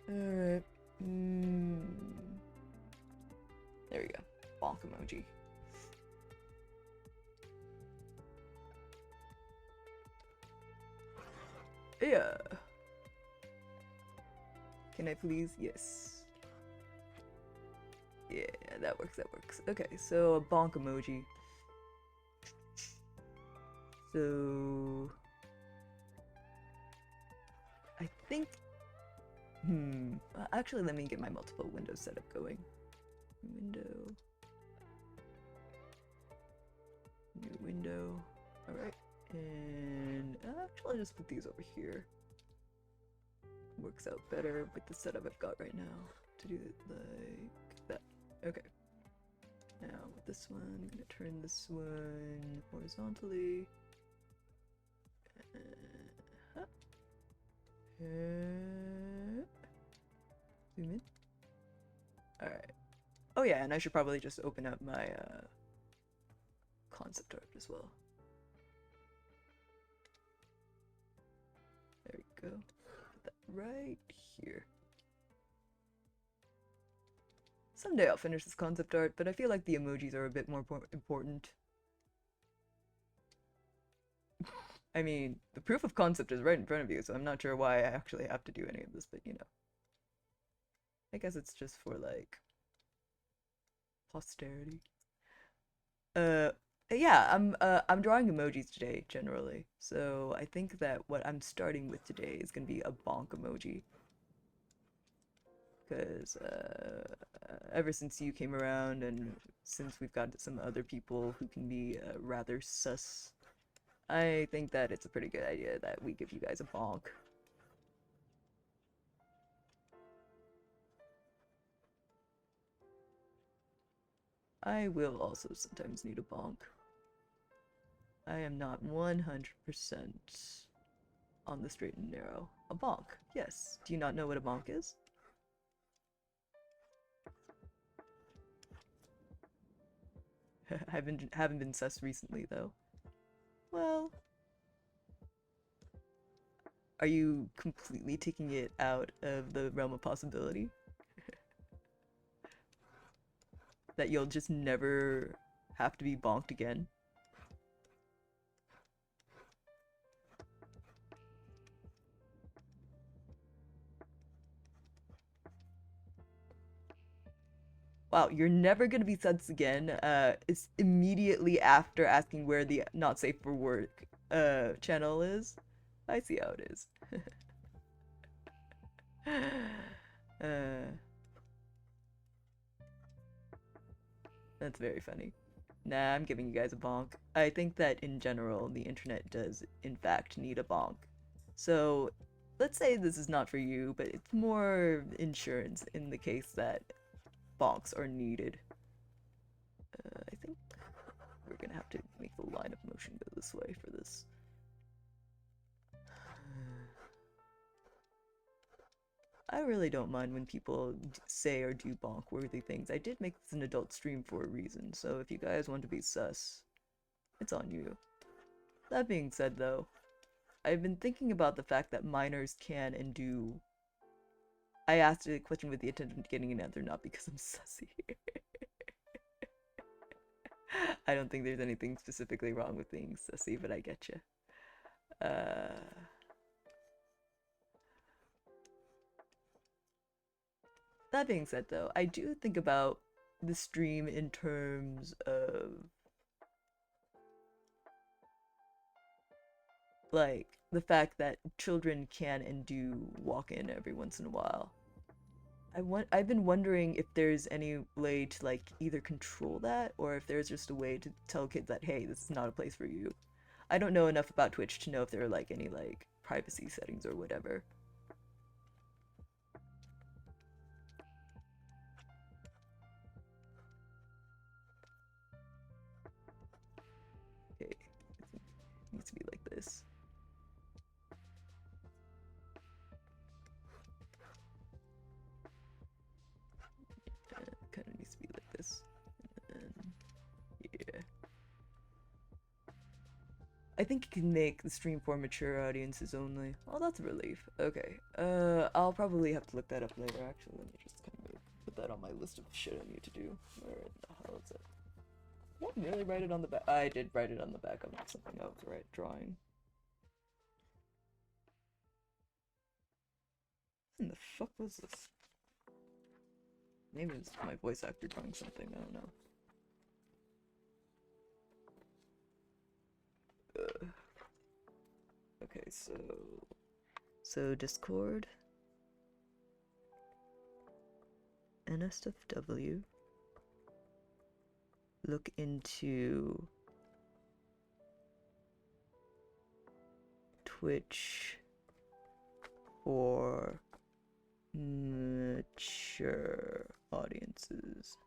All right. There we go. Bonk emoji. Yeah. Can I please? Yes. Yeah, that works. Okay, so a bonk emoji. So I think actually let me get my multiple window setup going. New window. Alright. And actually I'll just put these over here. Works out better with the setup I've got right now to do it like that. Okay. Now with this one, I'm gonna turn this one horizontally. Zoom in. Alright. Oh yeah, and I should probably just open up my concept art as well. There we go. Put that right here. Someday I'll finish this concept art, but I feel like the emojis are a bit more important. I mean, the proof of concept is right in front of you, so I'm not sure why I actually have to do any of this, but you know. I guess it's just for, like, posterity. Yeah, I'm drawing emojis today, generally. So I think that what I'm starting with today is gonna be a bonk emoji. Because, ever since you came around, and since we've got some other people who can be, rather sus, I think that it's a pretty good idea that we give you guys a bonk. I will also sometimes need a bonk. I am not 100% on the straight and narrow. A bonk, yes. Do you not know what a bonk is? Haven't been sus recently, though. Well, are you completely taking it out of the realm of possibility? That you'll just never have to be bonked again? Wow, you're never gonna be sus again. It's immediately after asking where the not safe for work channel is. I see how it is. That's very funny. Nah, I'm giving you guys a bonk. I think that in general, the internet does, in fact, need a bonk. So, let's say this is not for you, but it's more insurance in the case that bonks are needed. I think we're gonna have to make the line of motion go this way for this. I really don't mind when people say or do bonk-worthy things. I did make this an adult stream for a reason, so if you guys want to be sus, it's on you. That being said, though, I've been thinking about the fact that minors can and do... I asked a question with the intent of getting an answer, not because I'm sussy. I don't think there's anything specifically wrong with being sussy, but I get you. That being said, though, I do think about the stream in terms of, like, the fact that children can and do walk in every once in a while. I've been wondering if there's any way to, like, either control that, or if there's just a way to tell kids that, hey, this is not a place for you. I don't know enough about Twitch to know if there are, like, any, like, privacy settings or whatever. Okay, I think it needs to be like this. Kind of needs to be like this. And yeah. I think you can make the stream for mature audiences only. Oh, that's a relief. Okay. I'll probably have to look that up later, actually. Let me just kind of put that on my list of shit I need to do. Where the hell is it? Did I really write it on the back? I did write it on the back of something else, right? Drawing. What the fuck was this? Maybe it's my voice actor drawing something, I don't know. Okay, so Discord, NSFW, look into Twitch for mature audiences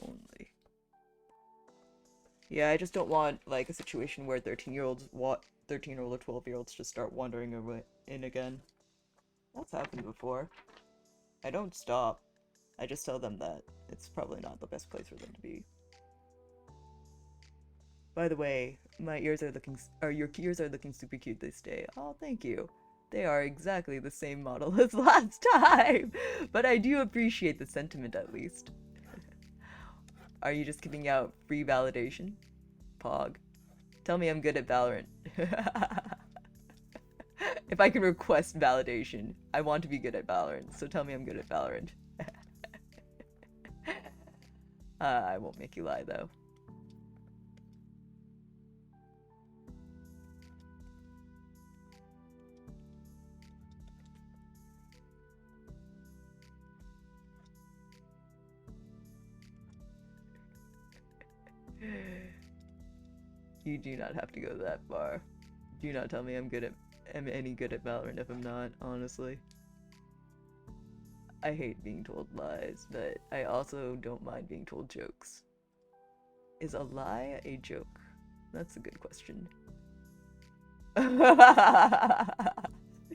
only. Yeah, I just don't want, like, a situation where 13-year-olds 13 or 12-year-olds just start wandering in again. That's happened before. I don't stop. I just tell them that it's probably not the best place for them to be. By the way, my ears are looking, or your ears are looking super cute this day. Oh, thank you. They are exactly the same model as last time, but I do appreciate the sentiment at least. Are you just giving out free validation? Pog. Tell me I'm good at Valorant. If I can request validation, I want to be good at Valorant, so tell me I'm good at Valorant. I won't make you lie though. You do not have to go that far. Do not tell me I'm any good at Valorant if I'm not, honestly. I hate being told lies, but I also don't mind being told jokes. Is a lie a joke? That's a good question.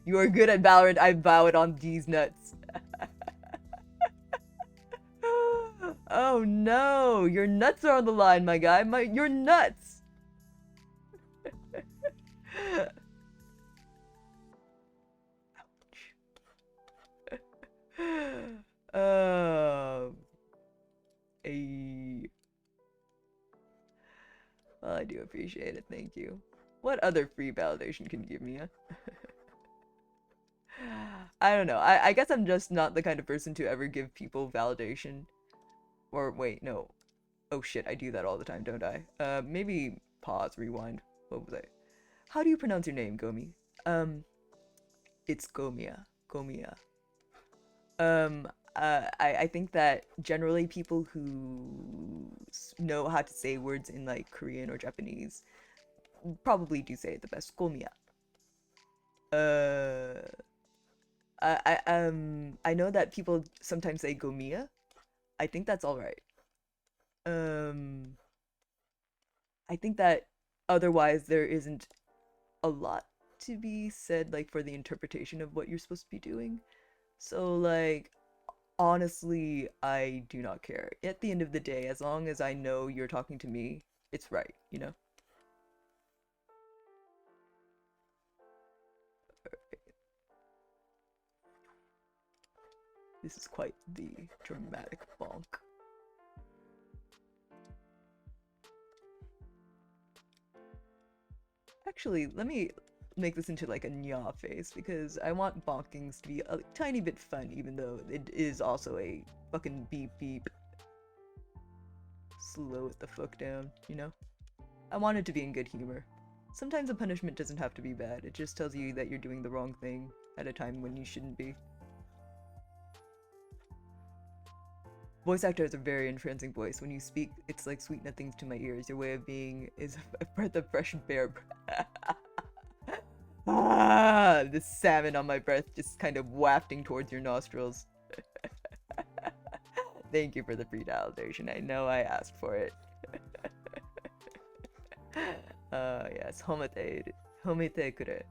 You are good at Valorant, I bow it on these nuts. Oh no, your nuts are on the line, my guy. Your nuts. Well, I do appreciate it, thank you. What other free validation can you give me? I don't know. I guess I'm just not the kind of person to ever give people validation. Or wait, no. Oh shit, I do that all the time, don't I? Maybe pause, rewind. What was I? How do you pronounce your name, Gomi? It's Gomiya. Gomiya. I think that generally people who know how to say words in like Korean or Japanese probably do say it the best. Gomiya. I know that people sometimes say Gomiya. I think that's all right. I think that otherwise there isn't a lot to be said like for the interpretation of what you're supposed to be doing. So like honestly, I do not care. At the end of the day, as long as I know you're talking to me, it's right, you know? This is quite the dramatic bonk. Actually, let me make this into like a nya face because I want bonkings to be a tiny bit fun, even though it is also a fucking beep beep. Slow it the fuck down, you know? I want it to be in good humor. Sometimes a punishment doesn't have to be bad, it just tells you that you're doing the wrong thing at a time when you shouldn't be. Voice actor has a very entrancing voice. When you speak, it's like sweet nothings to my ears. Your way of being is a breath of fresh bear breath. Ah, the salmon on my breath just kind of wafting towards your nostrils. Thank you for the free validation. I know I asked for it. Yes, homete kure.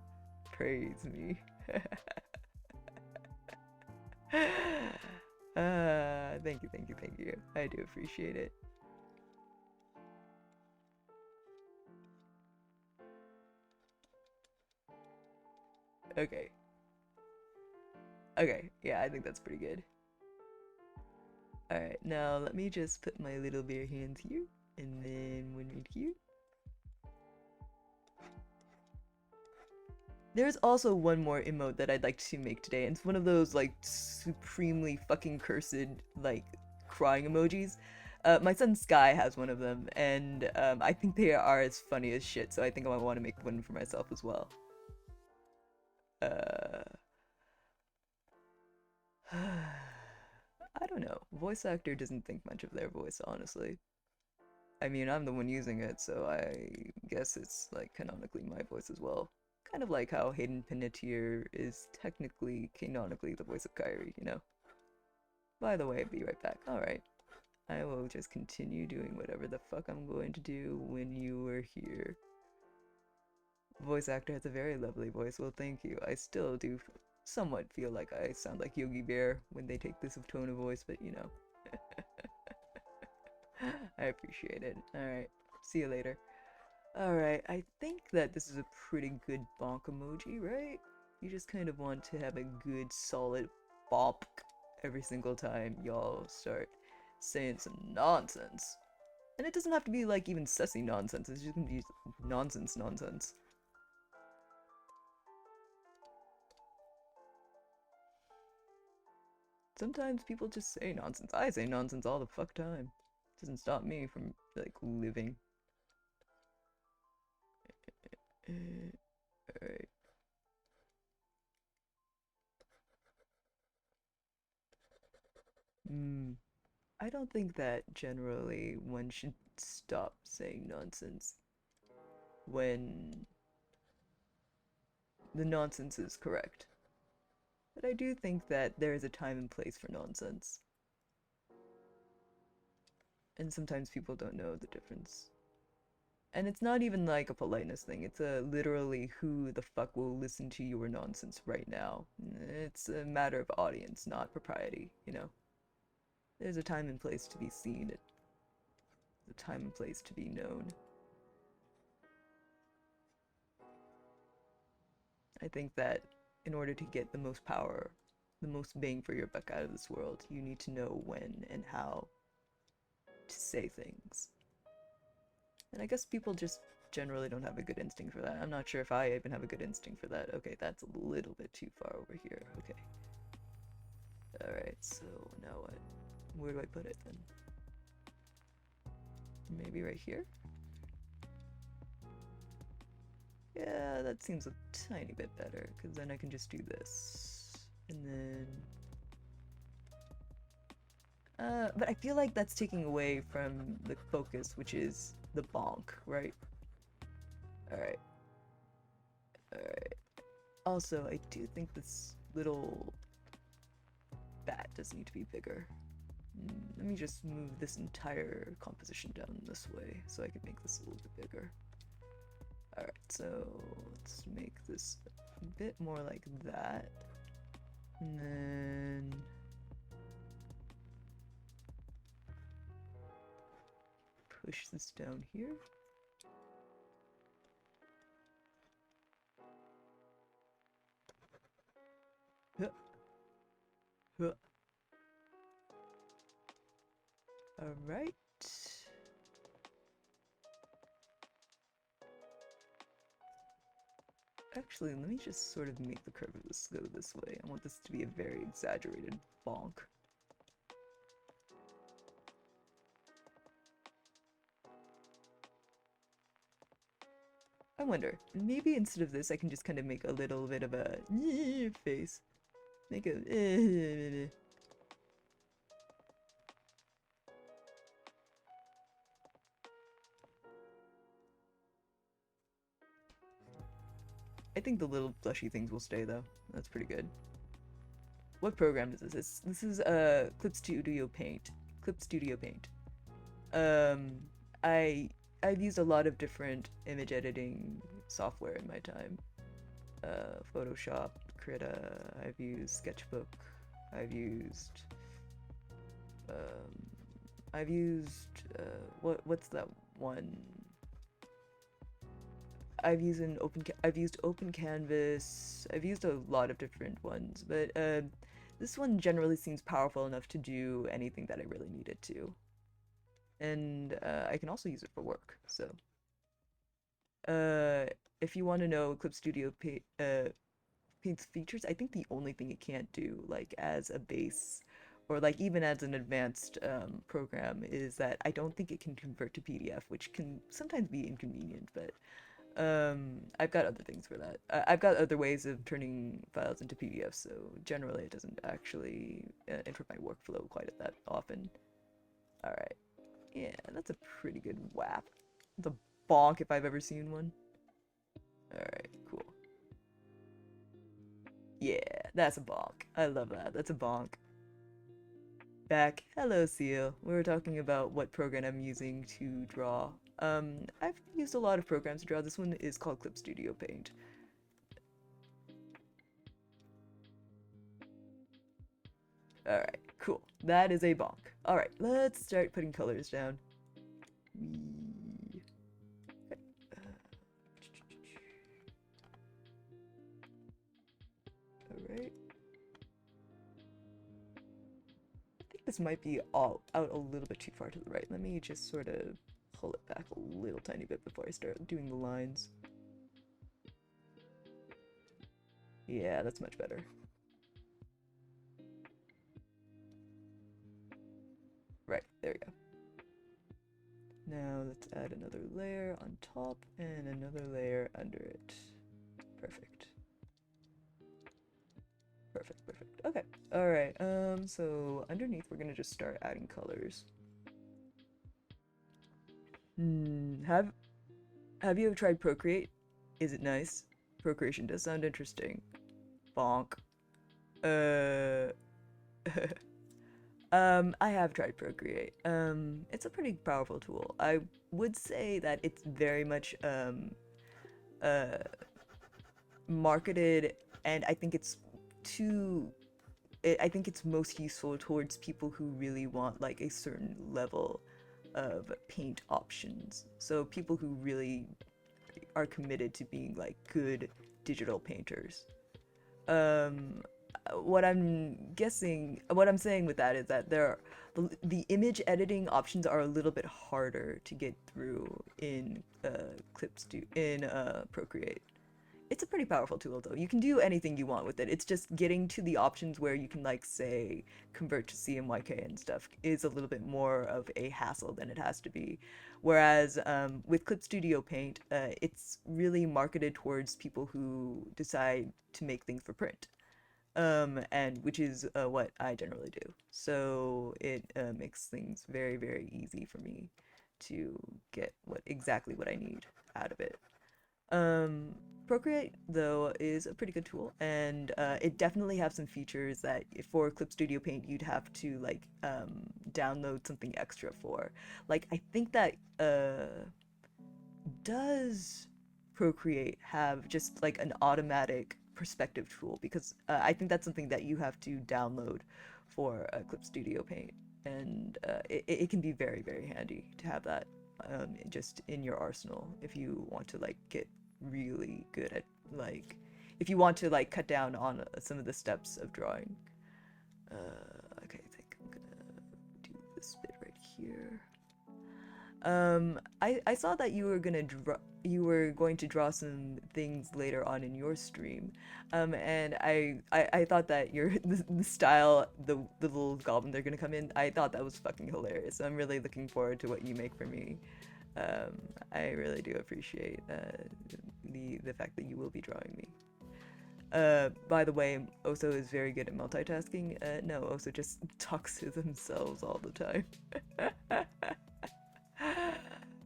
Praise me. Thank you. I do appreciate it. Okay. Okay, yeah, I think that's pretty good. Alright, now let me just put my little bare hands here, and then one right here. There's also one more emote that I'd like to make today, and it's one of those, like, supremely fucking cursed, like, crying emojis. My son Sky has one of them, and I think they are as funny as shit, so I think I want to make one for myself as well. I don't know. Voice actor doesn't think much of their voice, honestly. I mean, I'm the one using it, so I guess it's, like, canonically my voice as well. Kind of like how Hayden Panettiere is technically, canonically, the voice of Kairi, you know? By the way, be right back. Alright. I will just continue doing whatever the fuck I'm going to do when you are here. voice actor has a very lovely voice. Well, thank you. I still do somewhat feel like I sound like Yogi Bear when they take this tone of voice, but you know. I appreciate it. Alright, see you later. Alright, I think that this is a pretty good bonk emoji, right? You just kind of want to have a good solid bonk every single time y'all start saying some nonsense. And it doesn't have to be like even sussy nonsense, it's just gonna be nonsense. Sometimes people just say nonsense. I say nonsense all the fuck time. It doesn't stop me from, like, living. Alright. I don't think that generally one should stop saying nonsense when the nonsense is correct. But I do think that there is a time and place for nonsense. And sometimes people don't know the difference. And it's not even like a politeness thing, it's a literally who the fuck will listen to your nonsense right now. It's a matter of audience, not propriety, you know? There's a time and place to be seen, a time and place to be known. I think that in order to get the most power, the most bang for your buck out of this world, you need to know when and how to say things. And I guess people just generally don't have a good instinct for that. I'm not sure if I even have a good instinct for that. Okay, that's a little bit too far over here. Okay. Alright, so now what? Where do I put it then? Maybe right here? Yeah, that seems a tiny bit better, because then I can just do this. And then... but I feel like that's taking away from the focus, which is the bonk, right? Alright. Alright. Also, I do think this little bat does need to be bigger. Let me just move this entire composition down this way so I can make this a little bit bigger. Alright, so let's make this a bit more like that. And then... push this down here. Huh. Huh. Alright. Actually, let me just sort of make the curve of this go this way. I want this to be a very exaggerated bonk. I wonder, maybe instead of this I can just kind of make a little bit of a face. Make a I think the little blushy things will stay though. That's pretty good. What program is this? This is Clip Studio Paint. Clip Studio Paint. I've used a lot of different image editing software in my time. Photoshop, Krita, I've used Sketchbook, I've used what's that one? I've used Open Canvas. I've used a lot of different ones, but this one generally seems powerful enough to do anything that I really need it to. And I can also use it for work, so. If you want to know Clip Studio Paint's features, I think the only thing it can't do, like as a base, or like even as an advanced program, is that I don't think it can convert to PDF, which can sometimes be inconvenient, but I've got other things for that. I've got other ways of turning files into PDFs, so generally it doesn't actually enter my workflow quite that often. Alright. Yeah, that's a pretty good whap. It's a bonk if I've ever seen one. Alright, cool. Yeah, that's a bonk. I love that. That's a bonk. Back. Hello, Seal. We were talking about what program I'm using to draw. I've used a lot of programs to draw. This one is called Clip Studio Paint. Alright, cool. That is a bonk. Alright, let's start putting colors down. Alright. I think this might be all out a little bit too far to the right. Let me just sort of pull it back a little tiny bit before I start doing the lines. Yeah, that's much better. Right, there we go. Now let's add another layer on top and another layer under it. Perfect. Perfect, perfect. Okay. Alright, so underneath we're gonna just start adding colors. Have you ever tried Procreate? Is it nice? Procreation does sound interesting. Bonk. I have tried Procreate. It's a pretty powerful tool. I would say that it's very much, marketed, and I think it's I think it's most useful towards people who really want like a certain level of paint options. So people who really are committed to being like good digital painters. Um, what I'm saying with that is that the image editing options are a little bit harder to get through in Procreate. It's a pretty powerful tool though. You can do anything you want with it. It's just getting to the options where you can like say convert to CMYK and stuff is a little bit more of a hassle than it has to be. Whereas with Clip Studio Paint, it's really marketed towards people who decide to make things for print. And which is what I generally do. So it makes things very, very easy for me to get exactly what I need out of it. Um, Procreate, though, is a pretty good tool, and it definitely has some features that for Clip Studio Paint you'd have to like download something extra for. Like I think that does Procreate have just like an automatic perspective tool? Because I think that's something that you have to download for Clip Studio Paint, and it can be very, very handy to have that just in your arsenal if you want to like get really good at like if you want to like cut down on some of the steps of drawing. Okay, I think I'm gonna do this bit right here. I saw that you were going to draw some things later on in your stream, and I thought that the style, the little goblin they're gonna come in, I thought that was fucking hilarious. So I'm really looking forward to what you make for me. I really do appreciate the fact that you will be drawing me. By the way, Oso is very good at multitasking. No, Oso just talks to themselves all the time.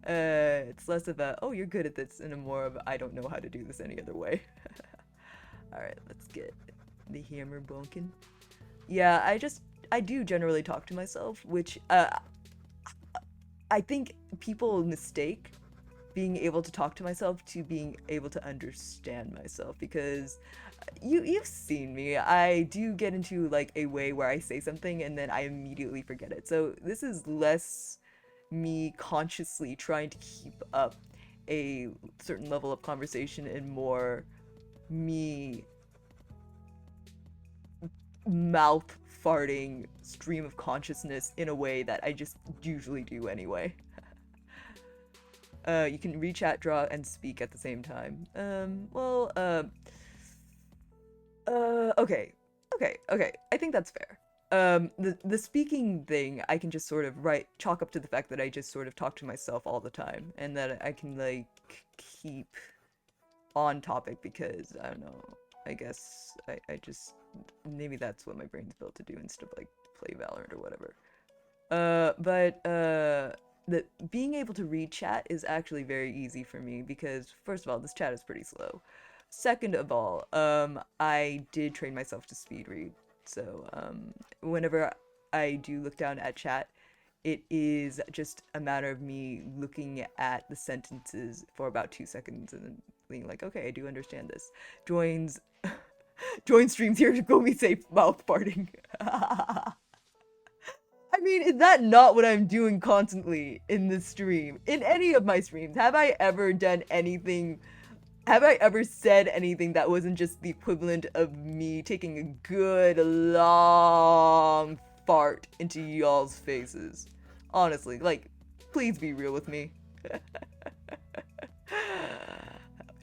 It's less of a, oh, you're good at this, and a more of, I don't know how to do this any other way. Alright, let's get the hammer bonking. Yeah, I do generally talk to myself, which, I think people mistake being able to talk to myself to being able to understand myself, because you've seen me. I do get into like a way where I say something and then I immediately forget it. So this is less me consciously trying to keep up a certain level of conversation and more me mouth farting stream of consciousness in a way that I just usually do anyway. You can reach out, draw, and speak at the same time. Okay. I think that's fair. The speaking thing, I can just sort of chalk up to the fact that I just sort of talk to myself all the time, and that I can, like, keep on topic because, I don't know, I guess I just, maybe that's what my brain's built to do instead of, like, play Valorant or whatever. The being able to read chat is actually very easy for me because, first of all, this chat is pretty slow. Second of all, I did train myself to speed read. So, whenever I do look down at chat, it is just a matter of me looking at the sentences for about 2 seconds and then being like, okay, I do understand this. Joins join streams here to go me safe mouth farting. I mean, is that not what I'm doing constantly in this stream? In any of my streams, have I ever done anything? Have I ever said anything that wasn't just the equivalent of me taking a good long fart into y'all's faces? Honestly, like, please be real with me.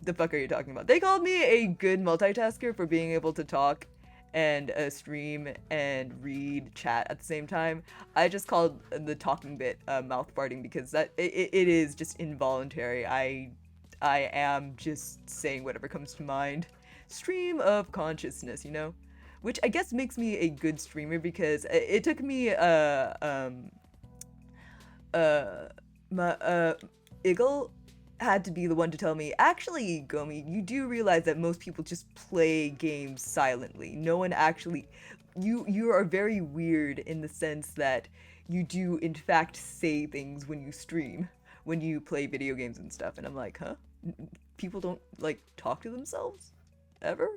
The fuck are you talking about? They called me a good multitasker for being able to talk and stream and read chat at the same time. I just called the talking bit mouth farting because it is just involuntary. I am just saying whatever comes to mind. Stream of consciousness, you know? Which I guess makes me a good streamer because it took me my Iggle had to be the one to tell me, actually, Gomi, you do realize that most people just play games silently. No one actually, you are very weird in the sense that you do in fact say things when you stream, when you play video games and stuff. And I'm like, huh? People don't like talk to themselves ever?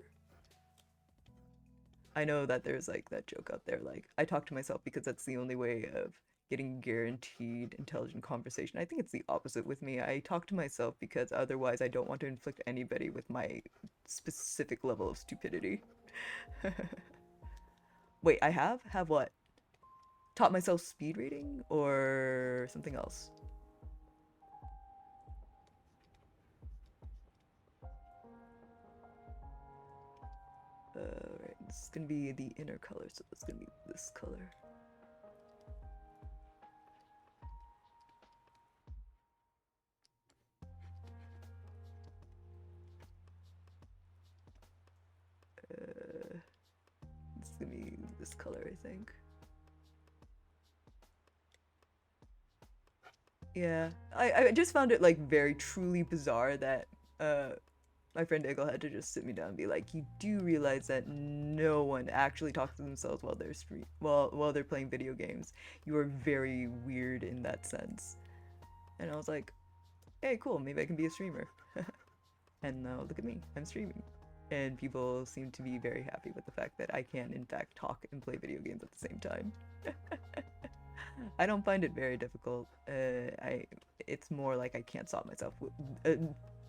I know that there's like that joke out there, like, I talk to myself because that's the only way of getting guaranteed intelligent conversation. I think it's the opposite with me. I talk to myself because otherwise I don't want to inflict anybody with my specific level of stupidity. Wait, I have? Have what? Taught myself speed reading or something else? Right, this is gonna be the inner color, so it's gonna be this color. It's gonna be this color, I think. Yeah, I just found it like very truly bizarre that my friend Eagle had to just sit me down and be like, you do realize that no one actually talks to themselves while they're while they're playing video games. You are very weird in that sense. And I was like, hey, cool, maybe I can be a streamer. And now look at me, I'm streaming. And people seem to be very happy with the fact that I can in fact talk and play video games at the same time. I don't find it very difficult. It's more like I can't stop myself.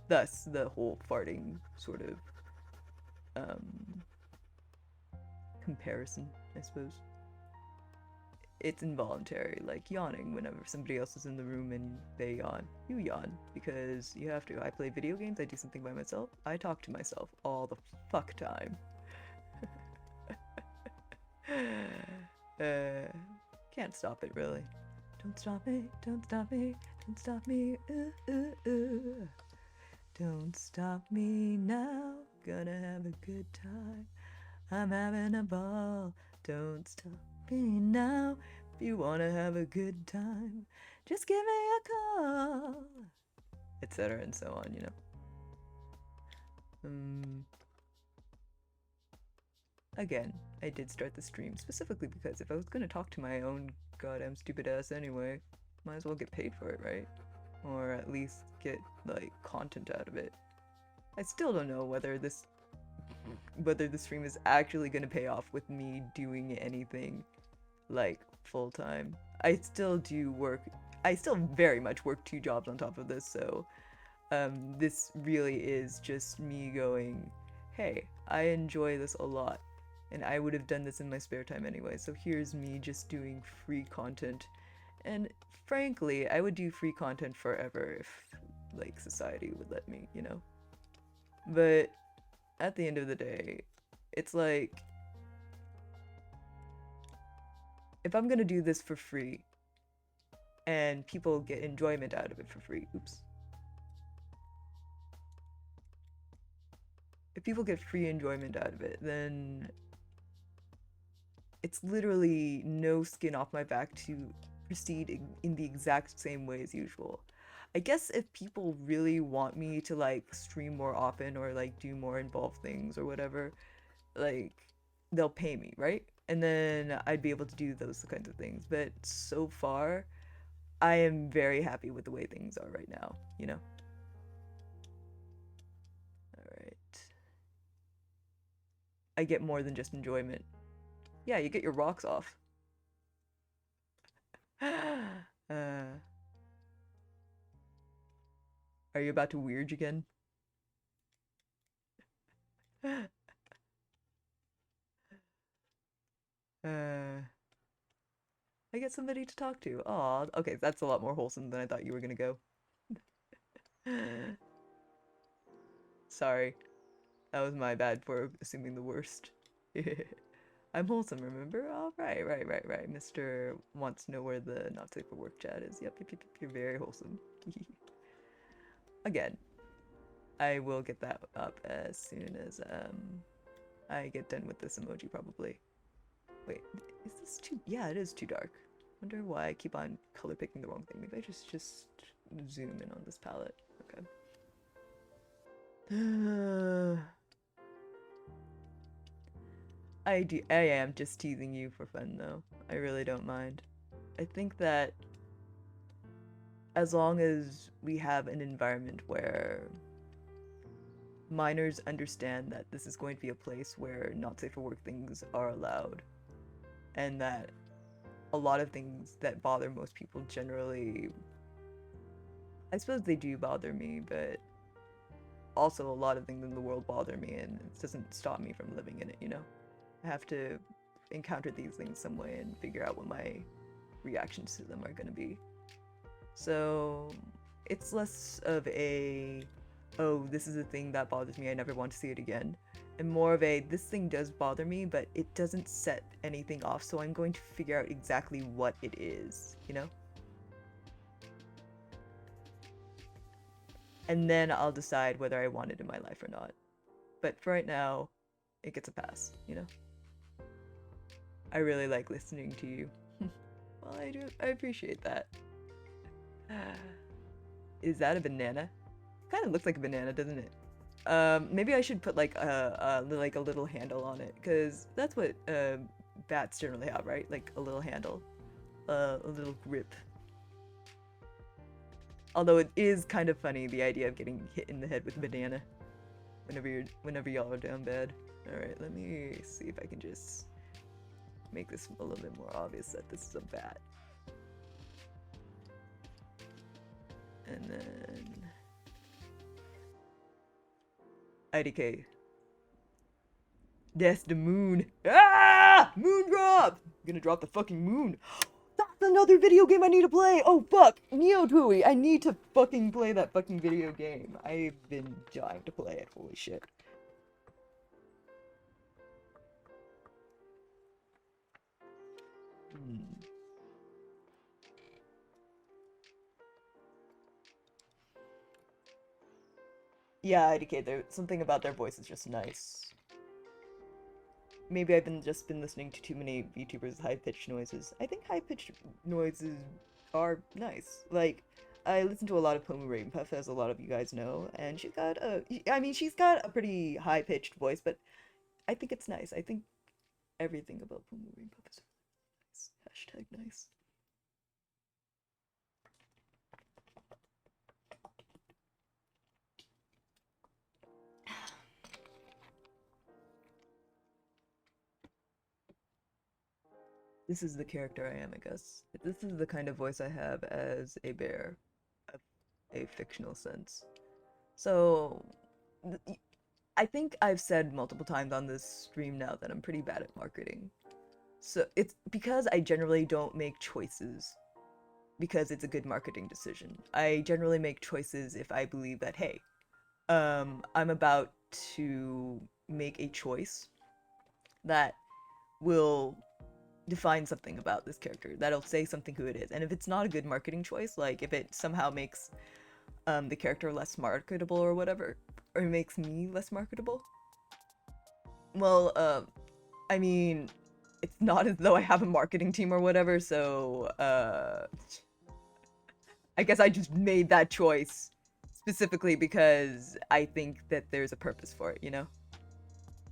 Thus, the whole farting sort of comparison, I suppose. It's involuntary, like yawning whenever somebody else is in the room and they yawn. You yawn because you have to. I play video games, I do something by myself, I talk to myself all the fuck time. Can't stop it, really. Don't stop me, don't stop me, don't stop me, Don't stop me now, gonna have a good time. I'm having a ball, don't stop me now. If you wanna have a good time, just give me a call. Etc. and so on, you know. Again, I did start the stream specifically because if I was gonna talk to my own goddamn stupid ass anyway, might as well get paid for it, right? Or at least get, like, content out of it. I still don't know whether the stream is actually gonna pay off with me doing anything, like, full-time. I still very much work 2 jobs on top of this, so, this really is just me going, hey, I enjoy this a lot. And I would have done this in my spare time anyway, so here's me just doing free content. And frankly, I would do free content forever if, like, society would let me, you know? But at the end of the day, it's like, if I'm gonna do this for free, and people get enjoyment out of it for free, if people get free enjoyment out of it, then it's literally no skin off my back to proceed in the exact same way as usual. I guess if people really want me to, like, stream more often or, like, do more involved things or whatever, like, they'll pay me, right? And then I'd be able to do those kinds of things. But so far, I am very happy with the way things are right now, you know? Alright. I get more than just enjoyment. Yeah, you get your rocks off. Are you about to weird again? I get somebody to talk to. Aw, okay, that's a lot more wholesome than I thought you were gonna go. Sorry, that was my bad for assuming the worst. I'm wholesome, remember? All right, right. Mr. wants to know where the not safe for work chat is. Yep, you're very wholesome. Again, I will get that up as soon as I get done with this emoji, probably. Wait, is this too? Yeah, it is too dark. Wonder why I keep on color picking the wrong thing. Maybe I just zoom in on this palette. Okay. I am just teasing you for fun though. I really don't mind. I think that as long as we have an environment where minors understand that this is going to be a place where not safe for work things are allowed, and that a lot of things that bother most people generally, I suppose they do bother me, but also a lot of things in the world bother me, and it doesn't stop me from living in it, you know? I have to encounter these things some way and figure out what my reactions to them are going to be. So it's less of a, oh, this is a thing that bothers me, I never want to see it again, and more of a, this thing does bother me, but it doesn't set anything off, so I'm going to figure out exactly what it is, you know? And then I'll decide whether I want it in my life or not. But for right now, it gets a pass, you know? I really like listening to you. Well, I appreciate that. Is that a banana? Kind of looks like a banana, doesn't it? Maybe I should put like a little handle on it, because that's what bats generally have, right? Like a little handle, a little grip. Although it is kind of funny, the idea of getting hit in the head with a banana whenever y'all are down bad. All right, let me see if I can just make this a little bit more obvious that this is a bat. And then IDK. That's the moon. Ah! Moon drop! I'm gonna drop the fucking moon. That's another video game I need to play! Oh fuck! Neo Tui! I need to fucking play that fucking video game. I've been dying to play it. Holy shit. Yeah, IDK, something about their voice is just nice. Maybe I've just been listening to too many VTubers with high-pitched noises. I think high-pitched noises are nice. Like, I listen to a lot of Pomu Ravenpuff, as a lot of you guys know, and she's got a pretty high-pitched voice, but I think it's nice. I think everything about Pomu Ravenpuff is nice. Hashtag nice. This is the character I am, I guess. This is the kind of voice I have as a bear, a fictional sense. So, I think I've said multiple times on this stream now that I'm pretty bad at marketing. So it's because I generally don't make choices because it's a good marketing decision. I generally make choices if I believe that, hey, I'm about to make a choice that will define something about this character, that'll say something who it is. And if it's not a good marketing choice, like if it somehow makes the character less marketable or whatever, or makes me less marketable, well, I mean, it's not as though I have a marketing team or whatever, so I guess I just made that choice specifically because I think that there's a purpose for it, you know?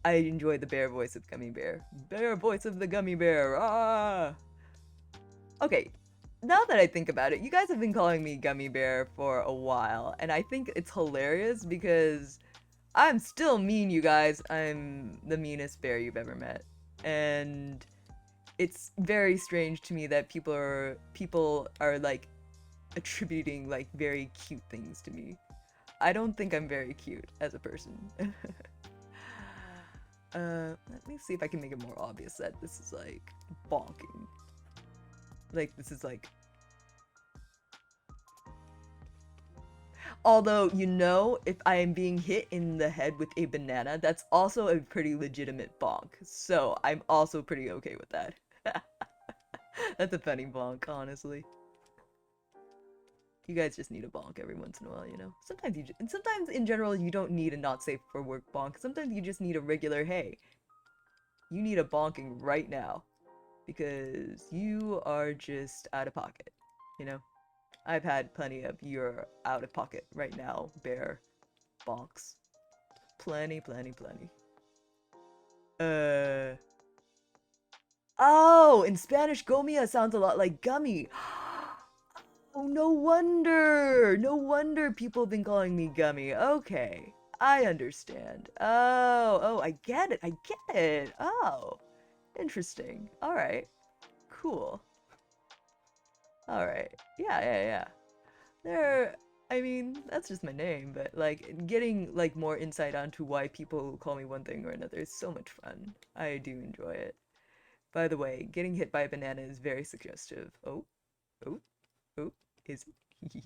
I enjoy the bear voice of Gummy Bear. Bear voice of the Gummy Bear. Ah. Okay. Now that I think about it, you guys have been calling me Gummy Bear for a while, and I think it's hilarious because I'm still mean, you guys. I'm the meanest bear you've ever met. And it's very strange to me that people are like attributing like very cute things to me. I don't think I'm very cute as a person. Let me see if I can make it more obvious that this is like bonking. Like this is like. Although, you know, if I am being hit in the head with a banana, that's also a pretty legitimate bonk. So I'm also pretty okay with that. That's a funny bonk, honestly. You guys just need a bonk every once in a while, you know? Sometimes and sometimes in general you don't need a not safe for work bonk. Sometimes you just need a regular, hey, you need a bonking right now. Because you are just out of pocket, you know? I've had plenty of you're out of pocket right now, bear bonks. Plenty, plenty, plenty. Oh, in Spanish, Gomiya sounds a lot like gummy. Oh, no wonder. No wonder people have been calling me Gummy. Okay. I understand. Oh, I get it. I get it. Oh, interesting. All right. Cool. All right. Yeah. I mean, that's just my name, but like getting like more insight onto why people call me one thing or another is so much fun. I do enjoy it. By the way, getting hit by a banana is very suggestive. Oh, oh, is it?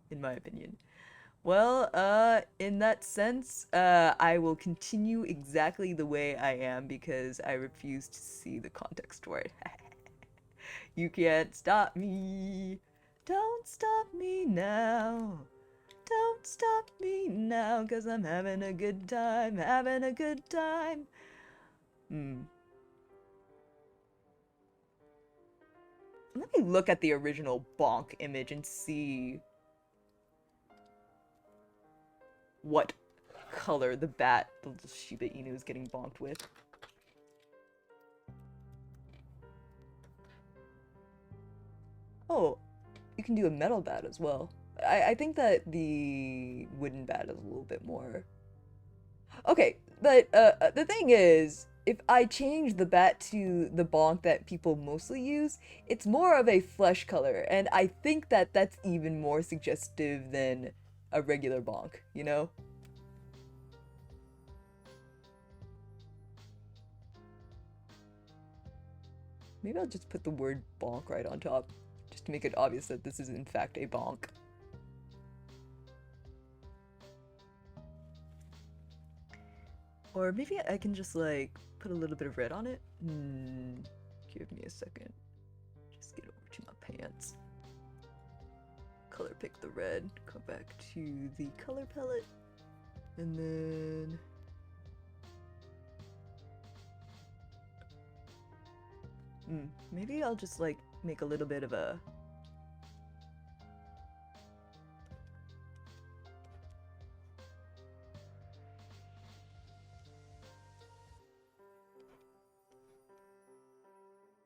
In my opinion. Well, in that sense, I will continue exactly the way I am because I refuse to see the context for it. You can't stop me. Don't stop me now. Don't stop me now, cause I'm having a good time, having a good time. Let me look at the original bonk image and see what color the little Shiba Inu is getting bonked with. Oh, you can do a metal bat as well. I think that the wooden bat is a little bit more. Okay, but the thing is, if I change the bat to the bonk that people mostly use, it's more of a flesh color, and I think that that's even more suggestive than a regular bonk, you know? Maybe I'll just put the word bonk right on top, just to make it obvious that this is in fact a bonk. Or maybe I can just like put a little bit of red on it. Give me a second. Just get over to my pants. Color pick the red. Go back to the color palette. And then... maybe I'll just like make a little bit of a...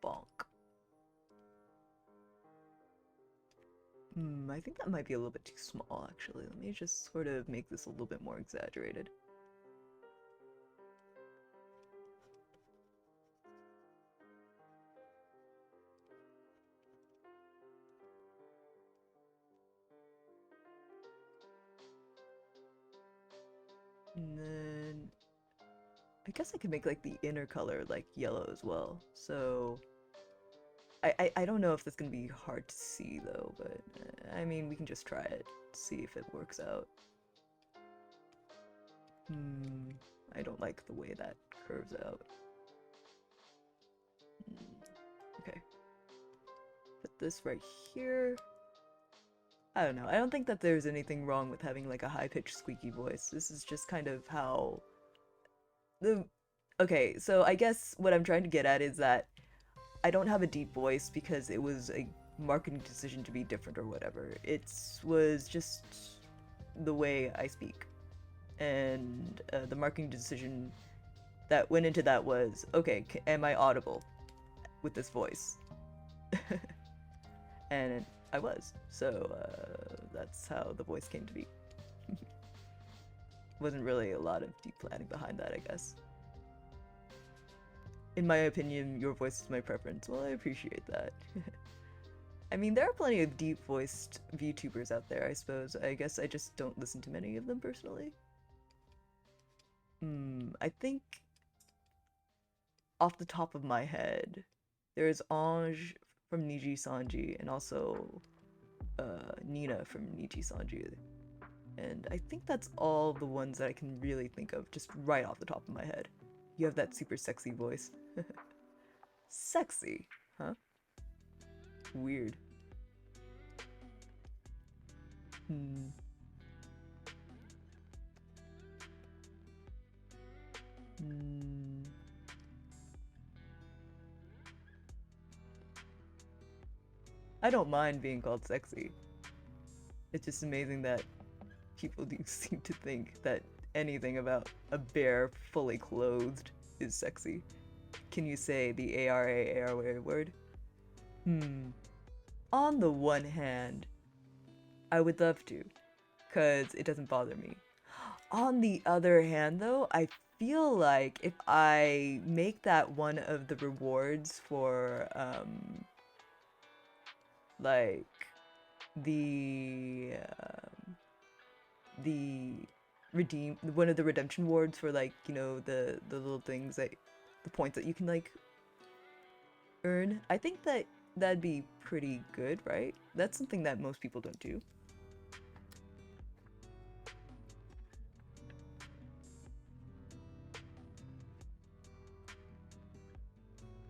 bonk. I think that might be a little bit too small, actually. Let me just sort of make this a little bit more exaggerated. And then... I guess I could make like the inner color like yellow as well. So... I don't know if that's gonna be hard to see though, but I mean, we can just try it, see if it works out. I don't like the way that curves out. Okay. Put this right here. I don't know. I don't think that there's anything wrong with having like a high-pitched squeaky voice. This is just kind of how okay, so I guess what I'm trying to get at is that I don't have a deep voice because it was a marketing decision to be different or whatever. It was just the way I speak. And the marketing decision that went into that was, okay, am I audible with this voice? And I was. So that's how the voice came to be. Wasn't really a lot of deep planning behind that, I guess. In my opinion, your voice is my preference. Well, I appreciate that. I mean, there are plenty of deep-voiced VTubers out there, I suppose. I guess I just don't listen to many of them personally. I think off the top of my head, there's Ange from Niji Sanji and also Nina from Niji Sanji. And I think that's all the ones that I can really think of just right off the top of my head. You have that super sexy voice. Sexy, huh? Weird. I don't mind being called sexy. It's just amazing that people do seem to think that anything about a bear fully clothed is sexy. Can you say the ARA word? On the one hand, I would love to, because it doesn't bother me. On the other hand, though, I feel like if I make that one of the rewards for, like, the one of the redemption rewards for, like, you know, the little things that, the points that you can, like, earn, I think that that'd be pretty good, right? That's something that most people don't do.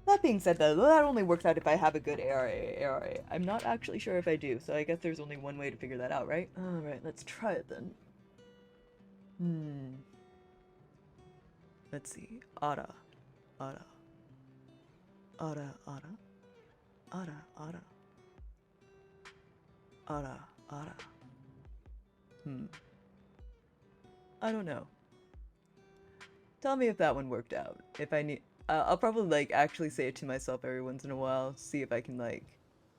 That being said, though, that only works out if I have a good ARA. I'm not actually sure if I do, so I guess there's only one way to figure that out, right? Alright, let's try it then. Let's see. Ara. Ara. Ara, ara. Ara, ara. Ara, ara. I don't know. Tell me if that one worked out. If I need... I'll probably, like, actually say it to myself every once in a while. See if I can, like,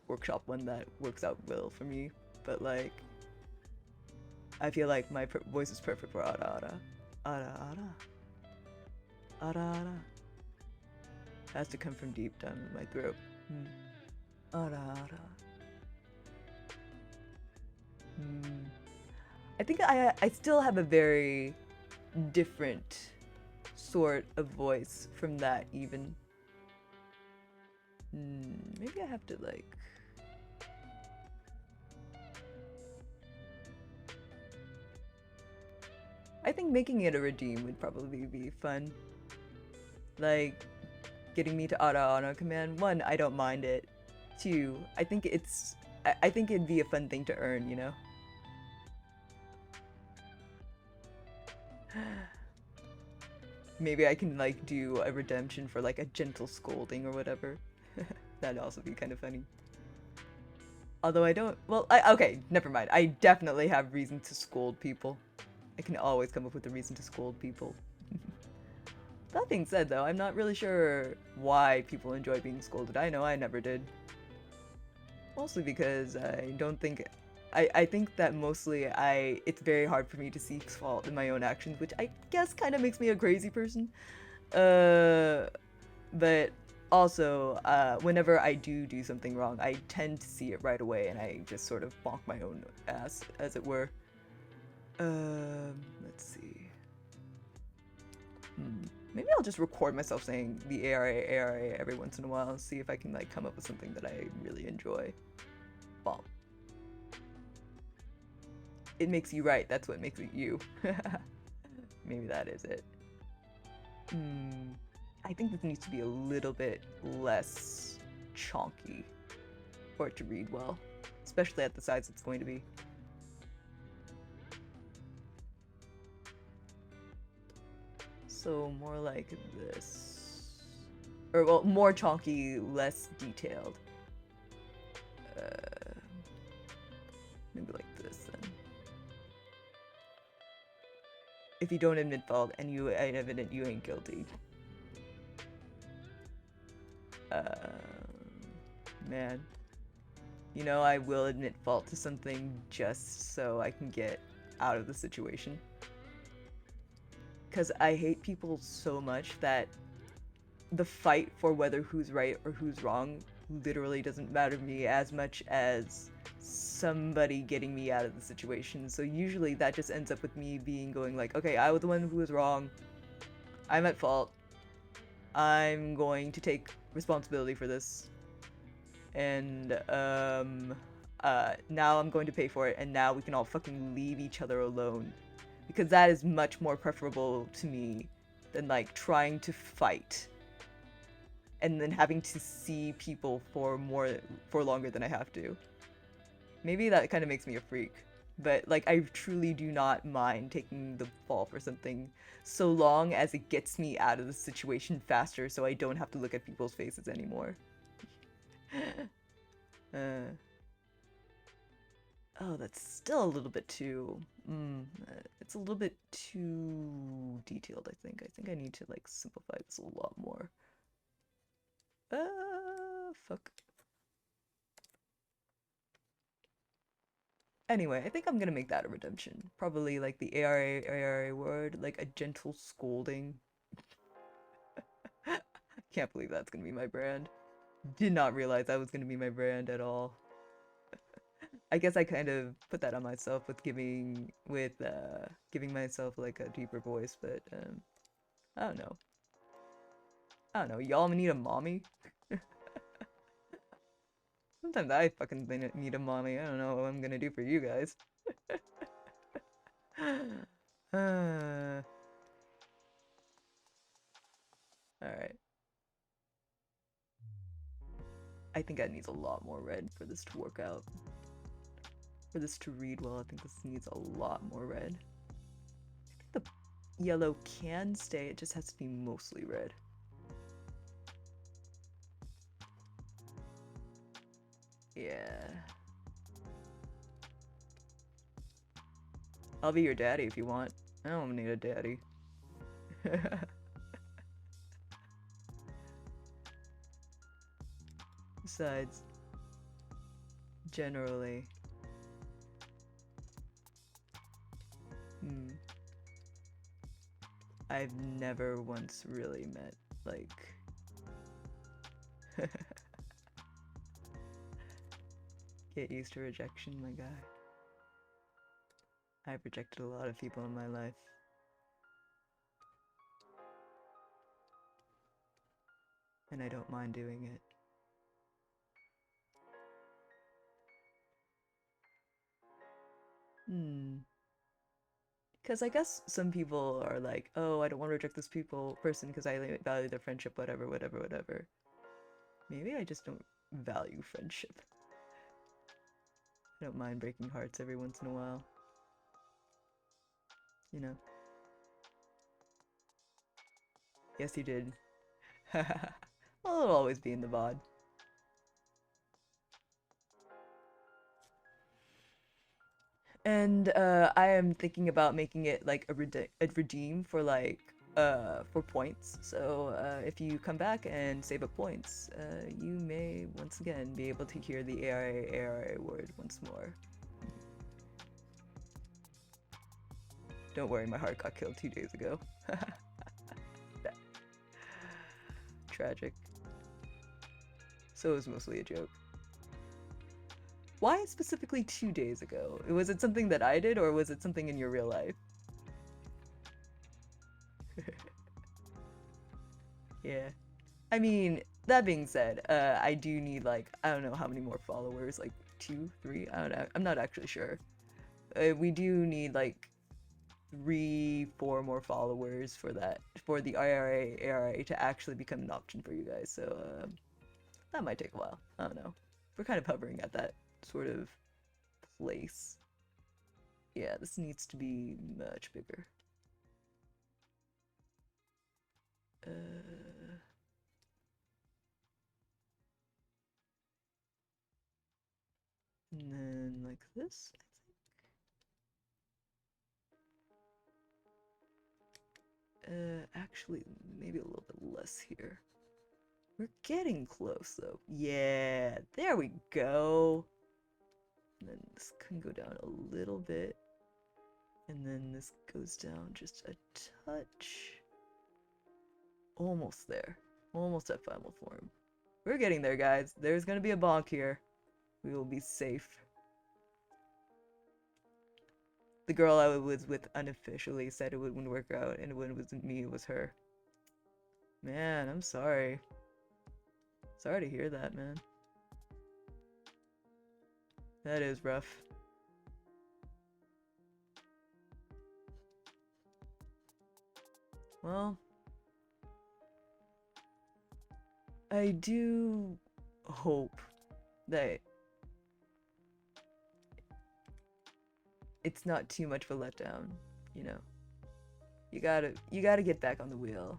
workshop one that works out well for me. But, like... I feel like my voice is perfect for ara, ara. Ara, ara. Ara, ara. It has to come from deep down in my throat. Ara, ara. I think I still have a very different sort of voice from that, even. Maybe I have to, like... I think making it a redeem would probably be fun. Like, getting me to auto command. 1, I don't mind it. 2, I think it's... I think it'd be a fun thing to earn, you know? Maybe I can, like, do a redemption for, like, a gentle scolding or whatever. That'd also be kind of funny. Although I don't... Well, okay, never mind. I definitely have reason to scold people. I can always come up with a reason to scold people. That being said, though, I'm not really sure why people enjoy being scolded. I know I never did. Mostly because I don't think... I think that mostly it's very hard for me to seek fault in my own actions, which I guess kind of makes me a crazy person. But also, whenever I do something wrong, I tend to see it right away, and I just sort of bonk my own ass, as it were. Let's see. Maybe I'll just record myself saying the ARA every once in a while and see if I can, like, come up with something that I really enjoy. Well, it makes you right. That's what makes it you. Maybe that is it. I think this needs to be a little bit less chonky for it to read well, especially at the size it's going to be. So more like this. Or, well, more chonky, less detailed. Maybe like this then. If you don't admit fault and you ain't evident, you ain't guilty. Man. You know, I will admit fault to something just so I can get out of the situation. Because I hate people so much that the fight for whether who's right or who's wrong literally doesn't matter to me as much as somebody getting me out of the situation. So usually that just ends up with me going like, okay, I was the one who was wrong. I'm at fault. I'm going to take responsibility for this. And now I'm going to pay for it, and now we can all fucking leave each other alone. Because that is much more preferable to me than like trying to fight and then having to see people for longer than I have to. Maybe that kind of makes me a freak, but like I truly do not mind taking the fall for something so long as it gets me out of the situation faster so I don't have to look at people's faces anymore. Oh, that's still a little bit too it's a little bit too detailed. I think I need to like simplify this a lot more. Fuck. Anyway, I think I'm gonna make that a redemption. Probably like the ARA word, like a gentle scolding. Can't believe that's gonna be my brand. Did not realize that was gonna be my brand at all. I guess I kind of put that on myself with giving myself like a deeper voice, but I don't know. I don't know. Y'all need a mommy? Sometimes I fucking need a mommy. I don't know what I'm gonna do for you guys. Alright. I think that needs a lot more red for this to work out. For this to read well, I think this needs a lot more red. I think the yellow can stay, it just has to be mostly red. Yeah. I'll be your daddy if you want. I don't need a daddy. Besides, generally, I've never once really met, like, get used to rejection, my guy. I've rejected a lot of people in my life. And I don't mind doing it. Because I guess some people are like, oh, I don't want to reject this person because I value their friendship, whatever, whatever, whatever. Maybe I just don't value friendship. I don't mind breaking hearts every once in a while. You know. Yes, you did. Well, it'll always be in the VOD. And I am thinking about making it like a redeem for like for points. So if you come back and save up points, you may once again be able to hear the ARA word once more. Don't worry, my heart got killed 2 days ago. Tragic. So it was mostly a joke. Why specifically 2 days ago? Was it something that I did, or was it something in your real life? Yeah. I mean, that being said, I do need like, I don't know how many more followers, like 2, 3, I don't know, I'm not actually sure. We do need like 3, 4 more followers for the ARA to actually become an option for you guys, so that might take a while. I don't know. We're kind of hovering at that sort of place. Yeah, this needs to be much bigger. And then like this, I think. Actually, maybe a little bit less here. We're getting close though. Yeah, there we go. And then this can go down a little bit. And then this goes down just a touch. Almost there. Almost at final form. We're getting there, guys. There's gonna be a bonk here. We will be safe. The girl I was with unofficially said it wouldn't work out, and when it wasn't me, it was her. Man, I'm sorry. Sorry to hear that, man. That is rough. Well, I do hope that it's not too much of a letdown, you know. You gotta get back on the wheel,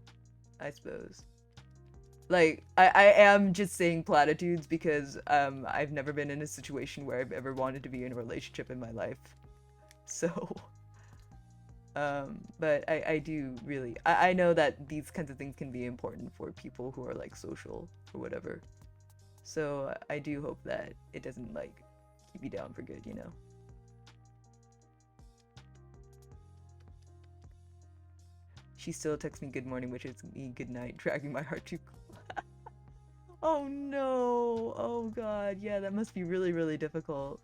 I suppose. Like, I am just saying platitudes because I've never been in a situation where I've ever wanted to be in a relationship in my life. So but I do really I know that these kinds of things can be important for people who are like social or whatever. So I do hope that it doesn't like keep you down for good, you know. She still texts me good morning, which is me good night, dragging my heart too. Oh no. Oh god. Yeah, that must be really, really difficult.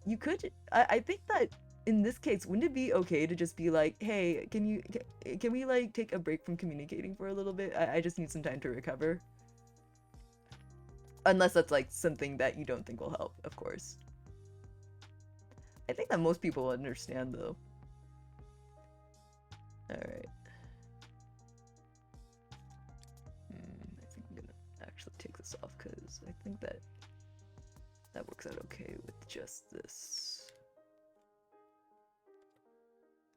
You could I think that in this case, wouldn't it be okay to just be like, hey, can we like take a break from communicating for a little bit? I just need some time to recover. Unless that's like something that you don't think will help, of course. I think that most people will understand though. Alright. I think I'm gonna actually take this off because I think that works out okay with just this.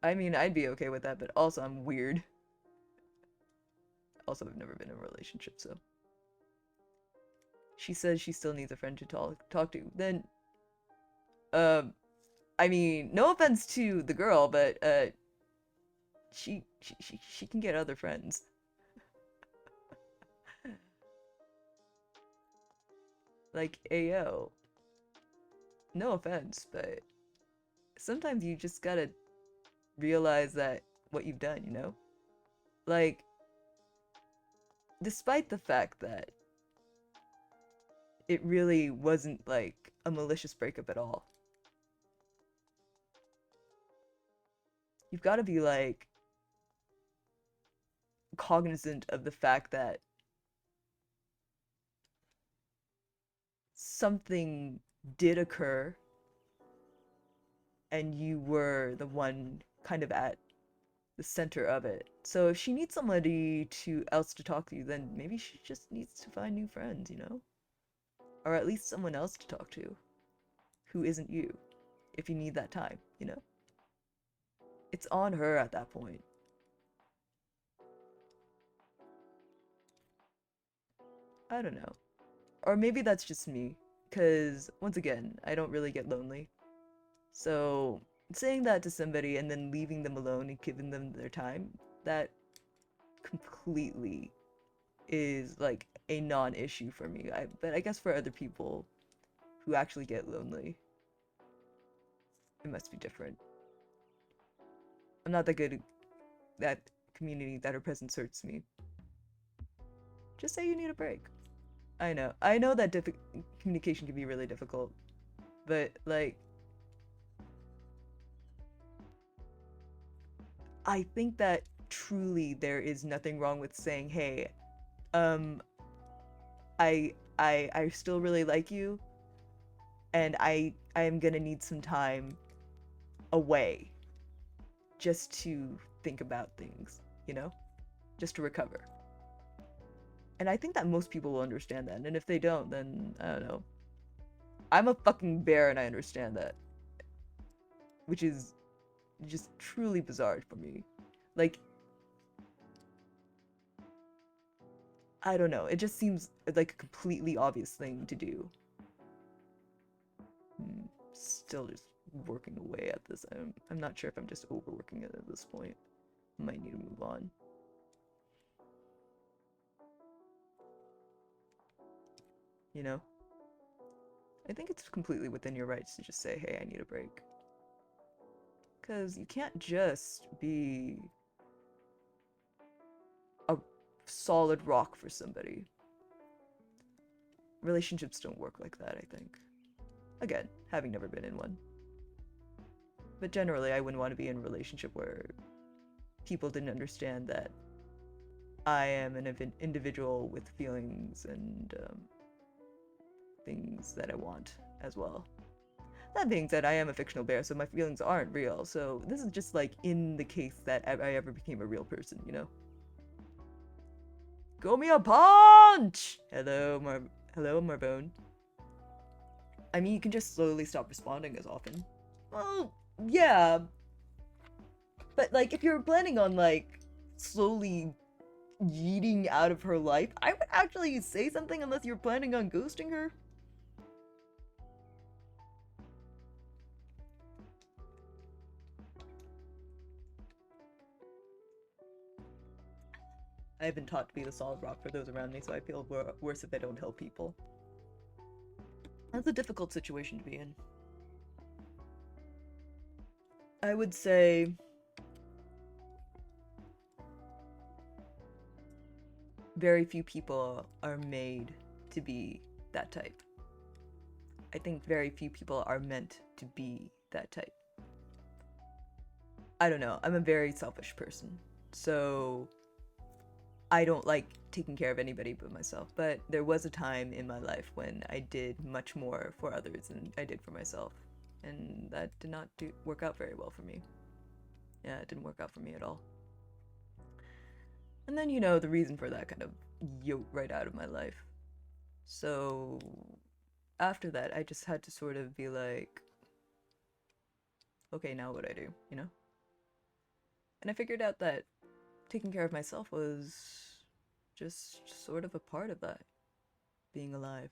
I mean, I'd be okay with that, but also I'm weird. Also, I've never been in a relationship, so. She says she still needs a friend to talk to. Then, I mean, no offense to the girl, but she can get other friends. Like, ayo. No offense, but sometimes you just gotta realize that what you've done, you know? Like, despite the fact that it really wasn't like a malicious breakup at all, you've got to be like cognizant of the fact that something did occur and you were the one kind of at the center of it. So if she needs somebody else to talk to, then maybe she just needs to find new friends, you know? Or at least someone else to talk to who isn't you, if you need that time, you know? It's on her at that point. I don't know. Or maybe that's just me, because once again, I don't really get lonely. So saying that to somebody and then leaving them alone and giving them their time, that completely is like a non-issue for me. But I guess for other people who actually get lonely, it must be different. I'm not that good at community that her presence hurts me. Just say you need a break. I know that communication can be really difficult, but like, I think that truly there is nothing wrong with saying, hey, I still really like you, and I am gonna need some time away just to think about things, you know? Just to recover. And I think that most people will understand that, and if they don't, then I don't know. I'm a fucking bear and I understand that. Which is just truly bizarre for me. Like, I don't know, it just seems like a completely obvious thing to do. Still just working away at this. I'm not sure if I'm just overworking it at this point. Might need to move on. you know? I think it's completely within your rights to just say, hey, I need a break. Because you can't just be a solid rock for somebody. Relationships don't work like that, I think. Again, having never been in one. But generally, I wouldn't want to be in a relationship where people didn't understand that I am an individual with feelings and things that I want as well. That being said, I am a fictional bear, so my feelings aren't real. So this is just like in the case that I ever became a real person, you know? Gomiya punch! Hello, Marbone. I mean, you can just slowly stop responding as often. Well, yeah. But, like, if you're planning on, like, slowly yeeting out of her life, I would actually say something unless you're planning on ghosting her. I've been taught to be the solid rock for those around me, so I feel worse if I don't help people. That's a difficult situation to be in. I would say very few people are made to be that type. I think very few people are meant to be that type. I don't know, I'm a very selfish person, so I don't like taking care of anybody but myself, but there was a time in my life when I did much more for others than I did for myself, and that did not work out very well for me. Yeah, it didn't work out for me at all. And then, you know, the reason for that kind of yoked right out of my life. So after that, I just had to sort of be like, okay, now what do I do, you know? And I figured out that taking care of myself was just sort of a part of that, being alive.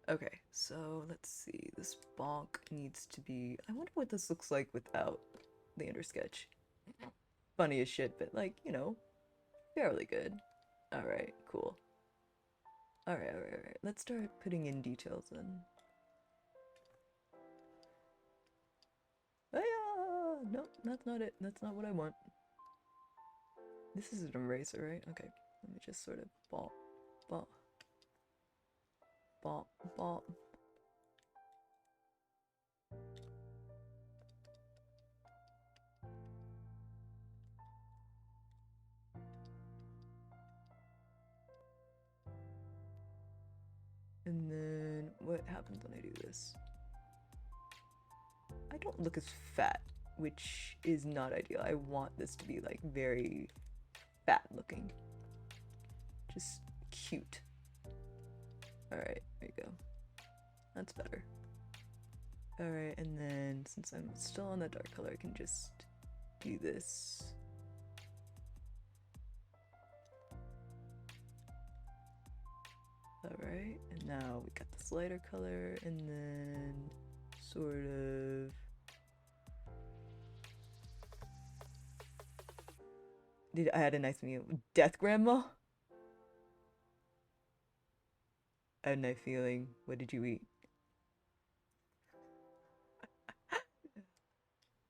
Okay, so let's see, this bonk needs to be, I wonder what this looks like without the undersketch. Funny as shit, but like, you know, fairly good. Alright, cool. Alright, let's start putting in details then. Oh yeah! No, that's not it. That's not what I want. This is an eraser, right? Okay, let me just sort of bop, bop, bop, bop. And then, what happens when I do this? I don't look as fat, which is not ideal. I want this to be like very fat looking. Just cute. Alright, there you go. That's better. Alright, and then since I'm still on the dark color, I can just do this. Alright, and now we got this lighter color, and then sort of I had a nice meal. Death, Grandma? I had a nice feeling. What did you eat?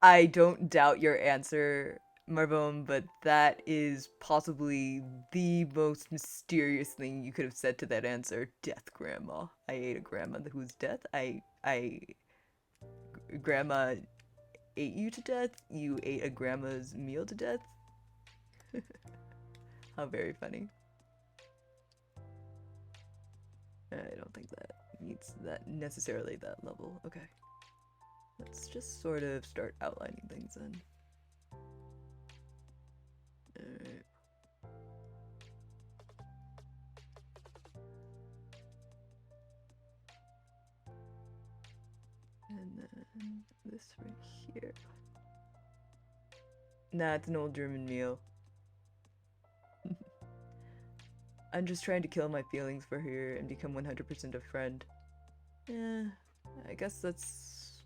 I don't doubt your answer, Marbone, but that is possibly the most mysterious thing you could have said to that answer. Death, Grandma. I ate a grandma who's death. Grandma ate you to death? You ate a grandma's meal to death? How very funny. I don't think that meets that necessarily that level. Okay. Let's just sort of start outlining things then. Alright. And then this right here. Nah, it's an old German meal. I'm just trying to kill my feelings for her and become 100% a friend. Yeah, I guess that's...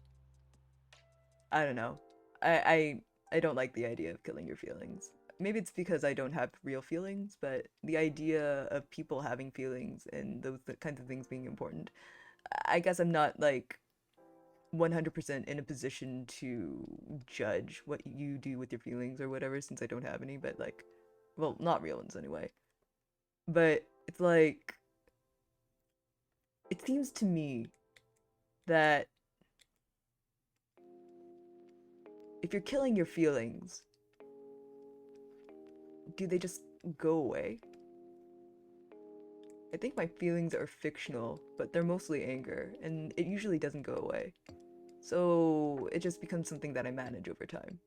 I don't know. I don't like the idea of killing your feelings. maybe it's because I don't have real feelings, but the idea of people having feelings and those kinds of things being important, I guess I'm not like 100% in a position to judge what you do with your feelings or whatever, since I don't have any, but like, well, not real ones anyway. But it's like, it seems to me that if you're killing your feelings, do they just go away? I think my feelings are fictional, but they're mostly anger, and it usually doesn't go away. So it just becomes something that I manage over time.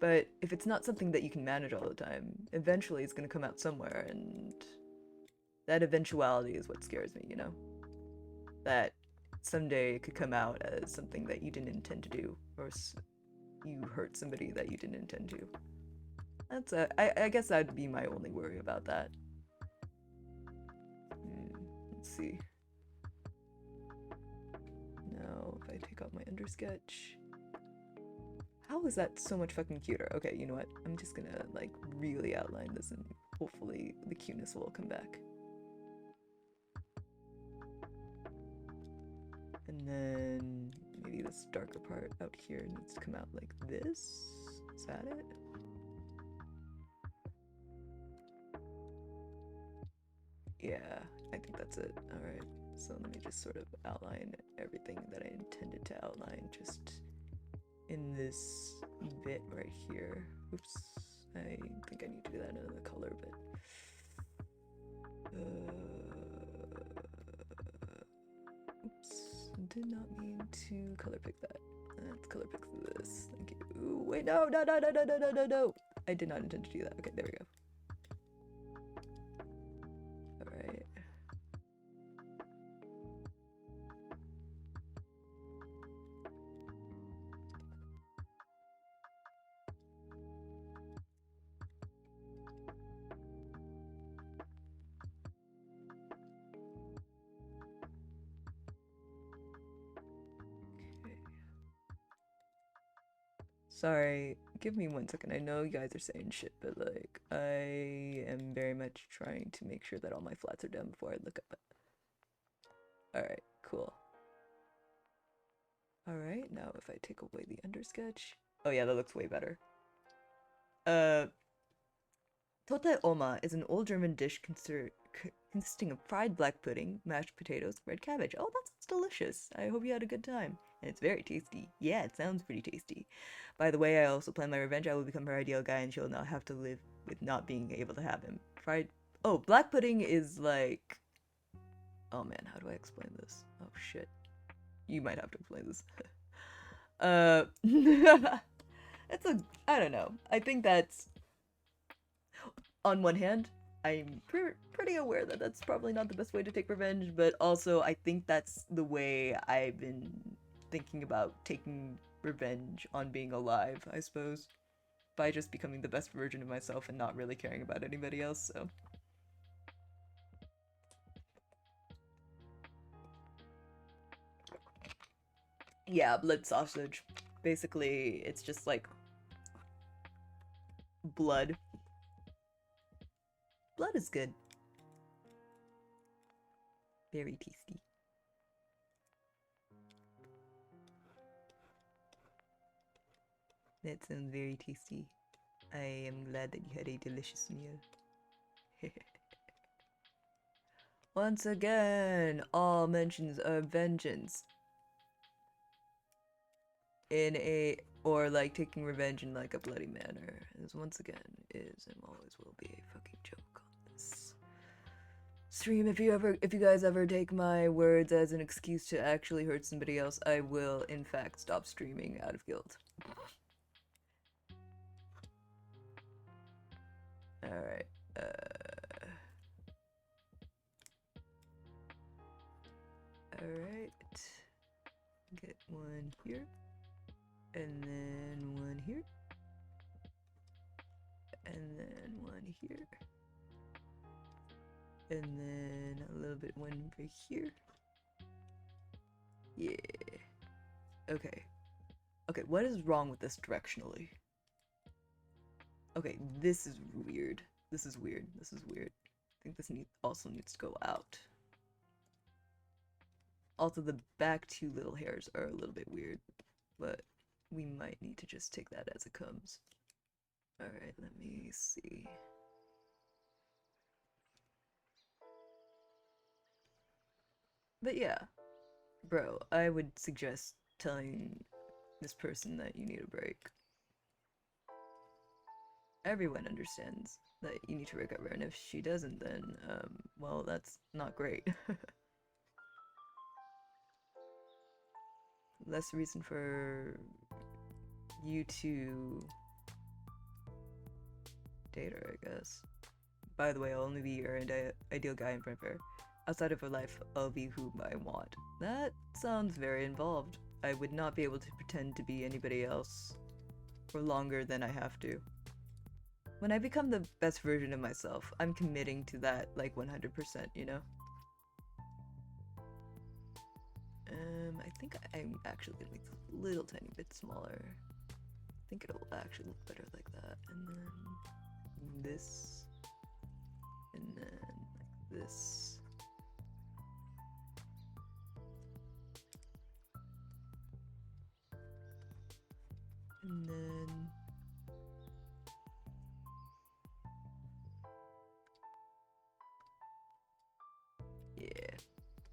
But if it's not something that you can manage all the time, eventually it's going to come out somewhere, and that eventuality is what scares me, you know? That someday it could come out as something that you didn't intend to do, or you hurt somebody that you didn't intend to. I guess that'd be my only worry about that. Let's see. Now, if I take out my undersketch. How is that so much fucking cuter? Okay, you know what? I'm just gonna, like, really outline this and hopefully the cuteness will come back. And then maybe this darker part out here needs to come out like this. Is that it? Yeah, I think that's it. Alright, so let me just sort of outline everything that I intended to outline just in this bit right here. Oops, I think I need to do that in another color, but oops, did not mean to color pick that. Let's color pick this. Thank you. Ooh, wait, no. I did not intend to do that. Okay, there we go. Alright. Sorry, give me 1 second. I know you guys are saying shit, but like, I am very much trying to make sure that all my flats are done before I look up it. Alright, cool. Alright, now if I take away the undersketch. Oh yeah, that looks way better. Tote oma is an old German dish consisting of fried black pudding, mashed potatoes, red cabbage. Oh, that sounds delicious. I hope you had a good time. And it's very tasty. Yeah, it sounds pretty tasty. By the way, I also plan my revenge. I will become her ideal guy and she'll not have to live with not being able to have him. Oh, black pudding is like... Oh man, how do I explain this? Oh shit. You might have to explain this. I don't know. I think that's... On one hand, I'm pretty aware that that's probably not the best way to take revenge, but also I think that's the way I've been thinking about taking revenge on being alive, I suppose. By just becoming the best version of myself and not really caring about anybody else, so. Yeah, blood sausage. Basically, it's just like blood. Blood is good. Very tasty. That sounds very tasty. I am glad that you had a delicious meal. Once again, all mentions of vengeance in a, or like taking revenge in like a bloody manner, is once again is and always will be a fucking joke on this stream. If you guys ever take my words as an excuse to actually hurt somebody else, I will in fact stop streaming out of guilt. Alright, alright. Get one here. And then one here. And then one here. And then a little bit one for here. Yeah. Okay. Okay, what is wrong with this directionally? Okay, this is weird. This is weird. This is weird. I think this also needs to go out. Also, the back two little hairs are a little bit weird, but we might need to just take that as it comes. Alright, let me see. But yeah, bro, I would suggest telling this person that you need a break. Everyone understands that you need to recover, and if she doesn't, then, well, that's not great. Less reason for you to date her, I guess. By the way, I'll only be your ideal guy in front of her. Outside of her life, I'll be whom I want. That sounds very involved. I would not be able to pretend to be anybody else for longer than I have to. When I become the best version of myself, I'm committing to that like 100%, you know? I think I'm actually gonna make this a little tiny bit smaller. I think it'll actually look better like that. And then this. And then like this. And then yeah,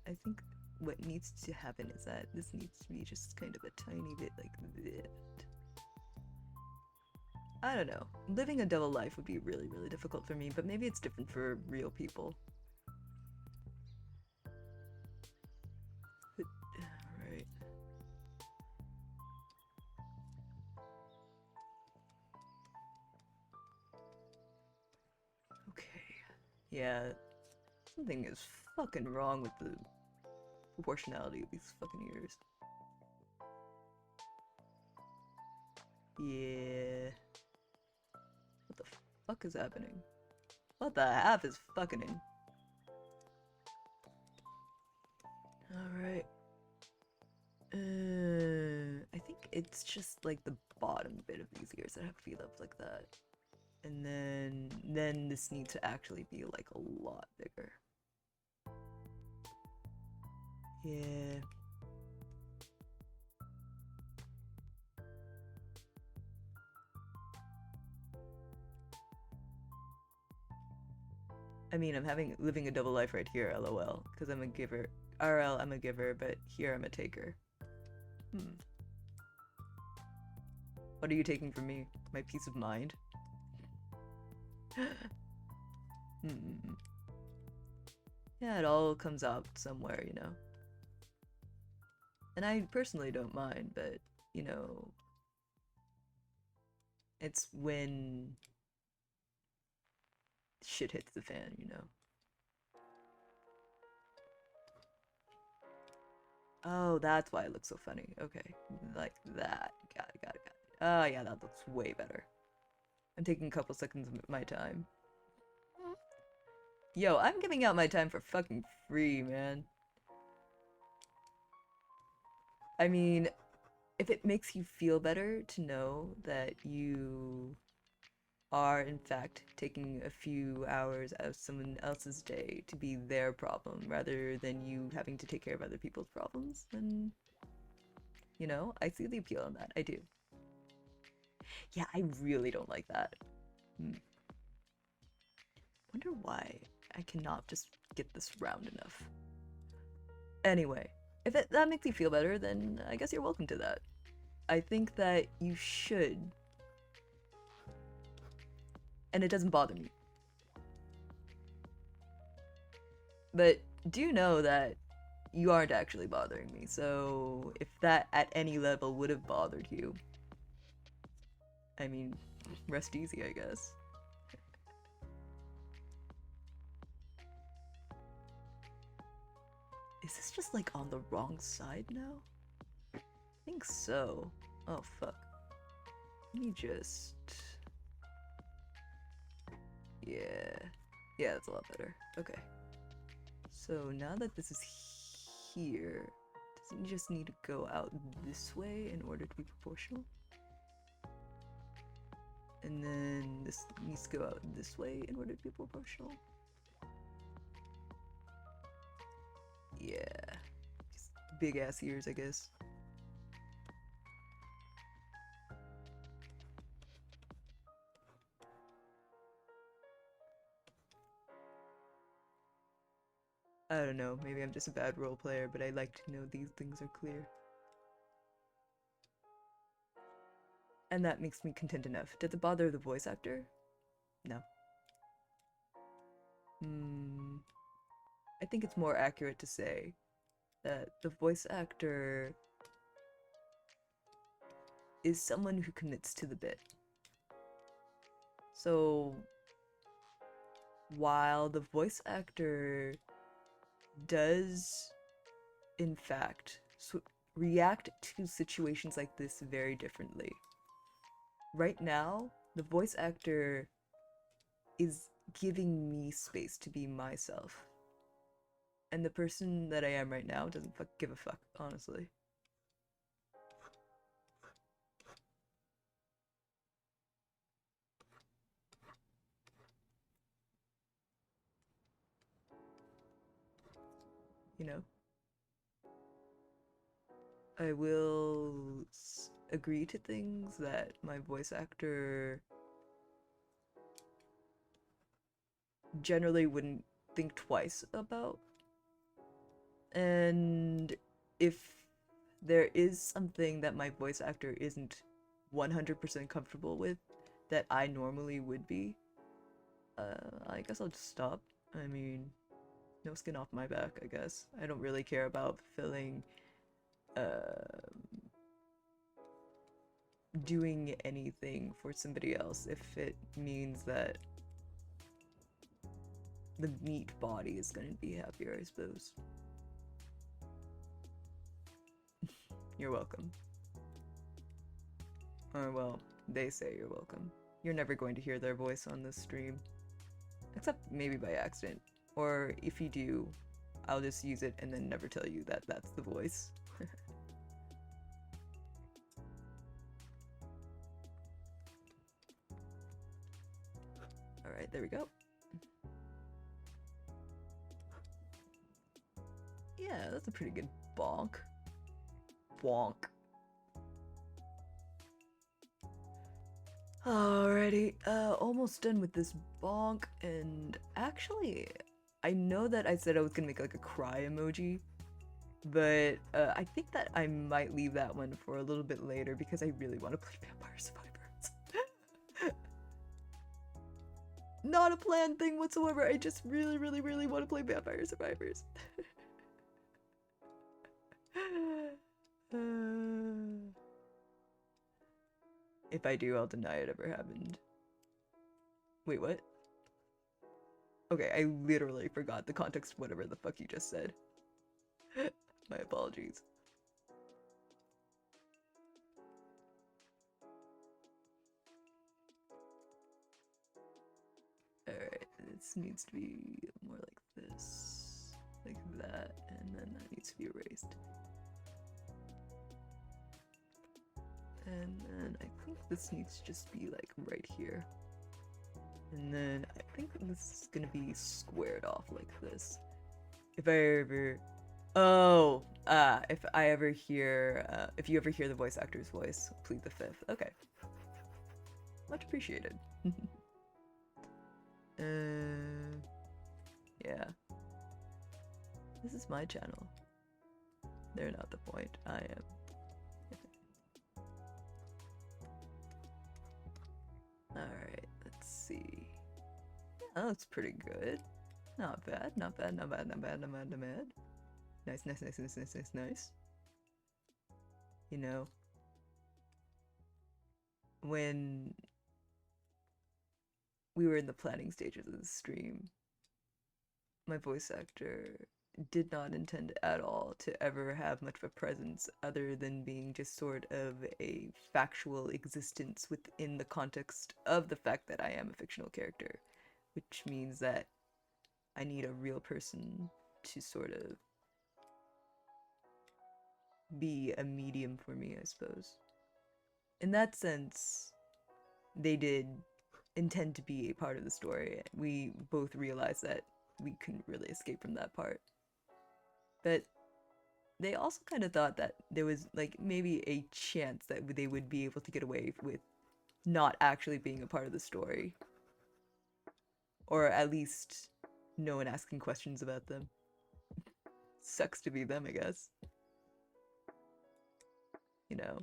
I think what needs to happen is that this needs to be just kind of a tiny bit like that. I don't know. Living a double life would be really, really difficult for me, but maybe it's different for real people. Right. Okay. Yeah, something is fucking wrong with the proportionality of these fucking ears. Yeah. What the fuck is happening? What the half is fucking? Alright. I think it's just like the bottom bit of these ears that have to be left like that. And then this needs to actually be like a lot bigger. Yeah. I mean, I'm living a double life right here, lol, because I'm a giver. RL, I'm a giver, but here I'm a taker. What are you taking from me? My peace of mind? Yeah, it all comes out somewhere, you know? And I personally don't mind, but, you know, it's when shit hits the fan, you know? Oh, that's why it looks so funny. Okay, like that. Got it, got it, got it. Oh, yeah, that looks way better. I'm taking a couple seconds of my time. Yo, I'm giving out my time for fucking free, man. I mean, if it makes you feel better to know that you are in fact taking a few hours out of someone else's day to be their problem rather than you having to take care of other people's problems, then, you know, I see the appeal in that. I do. Yeah, I really don't like that. Wonder why I cannot just get this round enough. Anyway, if that makes you feel better, then I guess you're welcome to that. I think that you should, and it doesn't bother me. But do know that you aren't actually bothering me, so if that at any level would have bothered you, I mean, rest easy, I guess. Is this just like on the wrong side now? I think so. Oh fuck. Let me just... Yeah. Yeah, that's a lot better. Okay. So now that this is here, Doesn't it just need to go out this way in order to be proportional? And then this needs to go out this way in order to be proportional? Yeah. Just big ass ears, I guess. I don't know, maybe I'm just a bad role player, but I like to know these things are clear. And that makes me content enough. Does it bother the voice actor? No. I think it's more accurate to say that the voice actor is someone who commits to the bit. So while the voice actor does, in fact, react to situations like this very differently, right now, the voice actor is giving me space to be myself. And the person that I am right now doesn't give a fuck, honestly. You know? I will agree to things that my voice actor generally wouldn't think twice about. And if there is something that my voice actor isn't 100% comfortable with that I normally would be, I guess I'll just stop. I mean, no skin off my back, I guess. I don't really care about fulfilling, doing anything for somebody else if it means that the meat body is going to be happier, I suppose. You're welcome. Or, well, they say you're welcome. You're never going to hear their voice on this stream. Except maybe by accident. Or if you do, I'll just use it and then never tell you that that's the voice. Alright, there we go. Yeah, that's a pretty good bonk. Bonk. Alrighty, almost done with this bonk, and actually, I know that I said I was gonna make like a cry emoji, but I think that I might leave that one for a little bit later because I really want to play Vampire Survivors. Not a planned thing whatsoever, I just really, really, really want to play Vampire Survivors. If I do, I'll deny it ever happened. Wait, what? Okay, I literally forgot the context of whatever the fuck you just said. My apologies. Alright, this needs to be more like this. Like that, and then that needs to be erased. And then I think this needs to just be like right here. And then I think this is gonna be squared off like this. If I ever... Oh! If I ever hear... if you ever hear the voice actor's voice, plead the fifth. Okay. Much appreciated. Yeah. This is my channel. They're not the point. I am. Alright, let's see. Oh, that's pretty good. Not bad, not bad, not bad, not bad, not bad, not bad. Nice, nice, nice, nice, nice, nice, nice. You know, when we were in the planning stages of the stream, my voice actor did not intend at all to ever have much of a presence other than being just sort of a factual existence within the context of the fact that I am a fictional character, which means that I need a real person to sort of be a medium for me, I suppose. In that sense, they did intend to be a part of the story. We both realized that we couldn't really escape from that part. But they also kind of thought that there was like maybe a chance that they would be able to get away with not actually being a part of the story. Or at least no one asking questions about them. Sucks to be them, I guess. You know,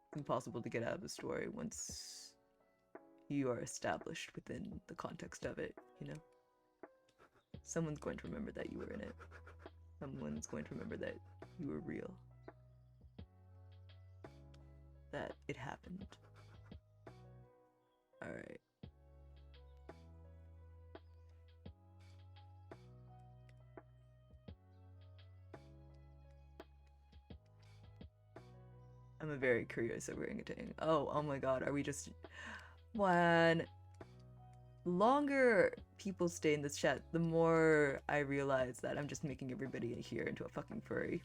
it's impossible to get out of the story once you are established within the context of it, you know? Someone's going to remember that you were in it. Someone's going to remember that you were real. That it happened. Alright. I'm a very curious orangutan. Oh my god, are we just... When longer people stay in this chat, the more I realize that I'm just making everybody here into a fucking furry.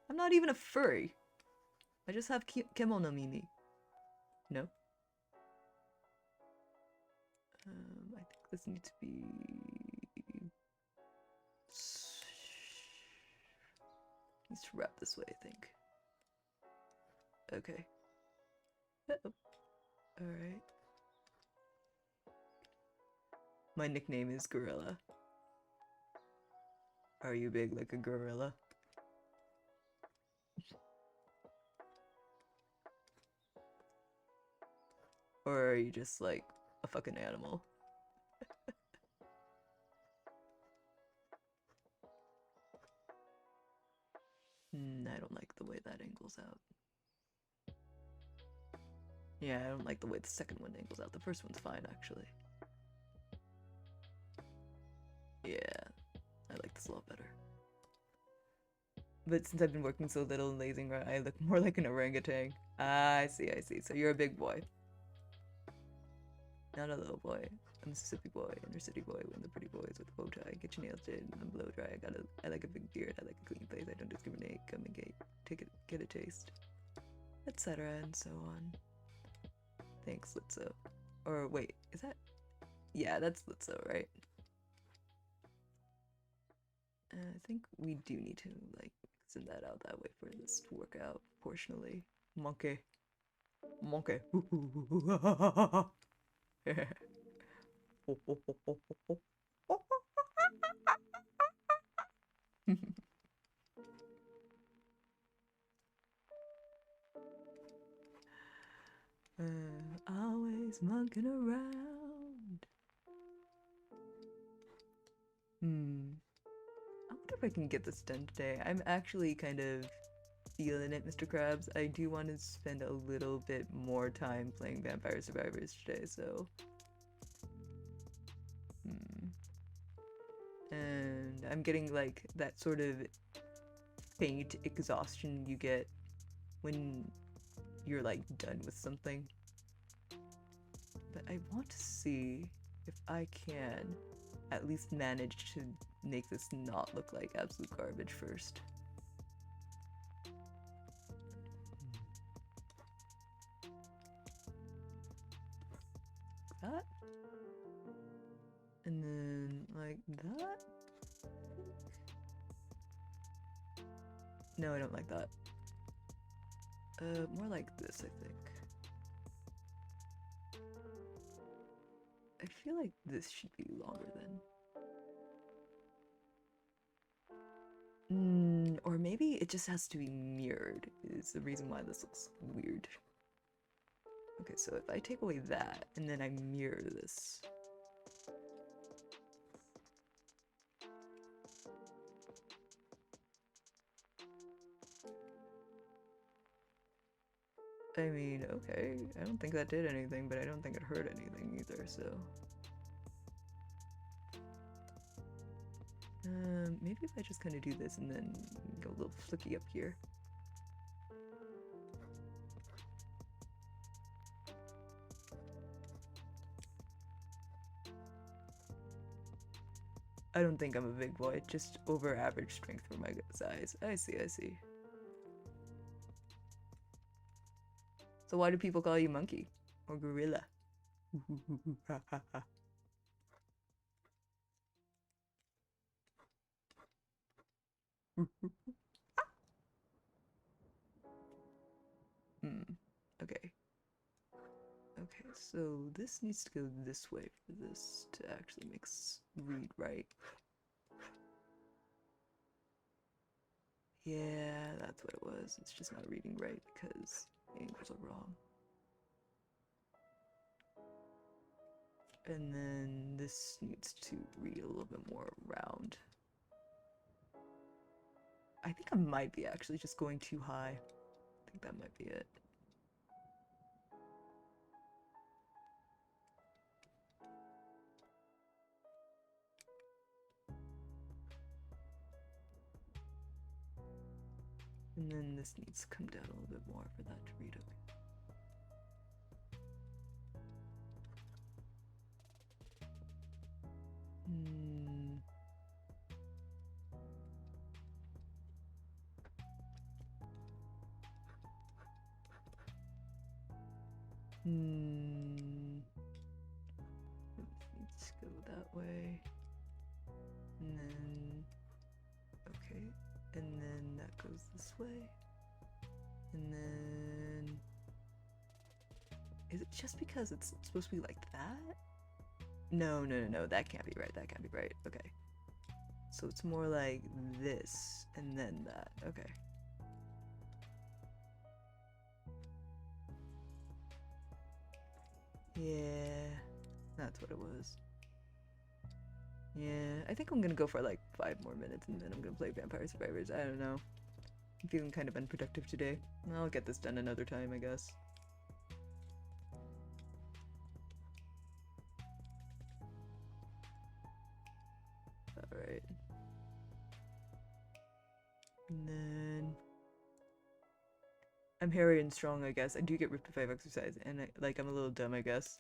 I'm not even a furry. I just have Kemo no Mimi. No? I think this needs to be... Needs to wrap this way, I think. Okay. Alright. My nickname is Gorilla. Are you big like a gorilla? Or are you just like a fucking animal? I don't like the way that angles out. Yeah, I don't like the way the second one angles out. The first one's fine, actually. Yeah, I like this a lot better. But since I've been working so little and lazing around, I look more like an orangutan. Ah, I see, I see. So you're a big boy. Not a little boy. A Mississippi boy, inner city boy, one of the pretty boys with a bow tie. Get your nails did and blow dry. I like a big beard. I like a clean face. I don't discriminate. Come and get a taste, etc. and so on. Thanks, Litzo. Or wait, is that? Yeah, that's Litzo, right? I think we do need to like send that out that way for this to work out proportionally. Monkey. Monkey. Always monkeying around. I wonder if I can get this done today. I'm actually kind of feeling it, Mr. Krabs. I do want to spend a little bit more time playing Vampire Survivors today, so... And I'm getting, like, that sort of faint exhaustion you get when you're, like, done with something. But I want to see if I can at least manage to make this not look like absolute garbage first. That. And then like that. No, I don't like that. More like this, I think. I feel like this should be longer then. Or maybe it just has to be mirrored, is the reason why this looks weird. Okay, so if I take away that, and then I mirror this. I mean, okay, I don't think that did anything, but I don't think it hurt anything either, so... maybe if I just kind of do this and then go a little flicky up here. I don't think I'm a big boy, just over average strength for my size. I see, I see. So why do people call you monkey? Or gorilla? Okay. Okay, so this needs to go this way for this to actually read right. Yeah, that's what it was. It's just not reading right because the angles are wrong. And then this needs to read a little bit more round. I think I might be actually just going too high. I think that might be it. And then this needs to come down a little bit more for that to read okay. Let's go that way. And then, okay. And then that goes this way. And then, is it just because it's supposed to be like that? No, that can't be right, that can't be right, okay. So it's more like this, and then that, okay. Yeah, that's what it was. Yeah, I think I'm gonna go for like 5 more minutes and then I'm gonna play Vampire Survivors. I don't know. I'm feeling kind of unproductive today. I'll get this done another time, I guess. Alright. And then... I'm hairy and strong, I guess. I do get ripped if I have exercise, and I'm a little dumb, I guess.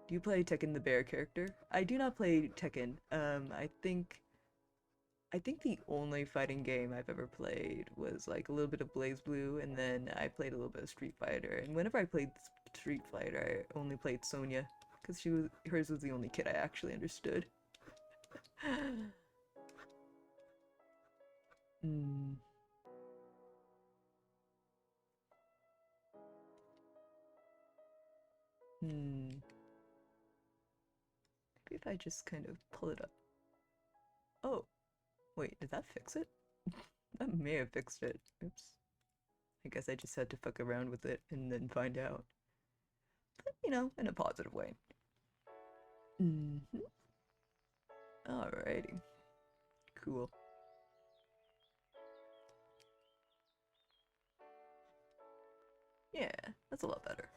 Do you play Tekken the bear character? I do not play Tekken. I think the only fighting game I've ever played was like a little bit of Blaze Blue, and then I played a little bit of Street Fighter. And whenever I played Street Fighter, I only played Sonya, because hers was the only kid I actually understood. Maybe if I just kind of pull it up. Oh, wait, did that fix it? That may have fixed it. Oops. I guess I just had to fuck around with it and then find out. But, you know, in a positive way. Alrighty. Cool. Yeah, that's a lot better.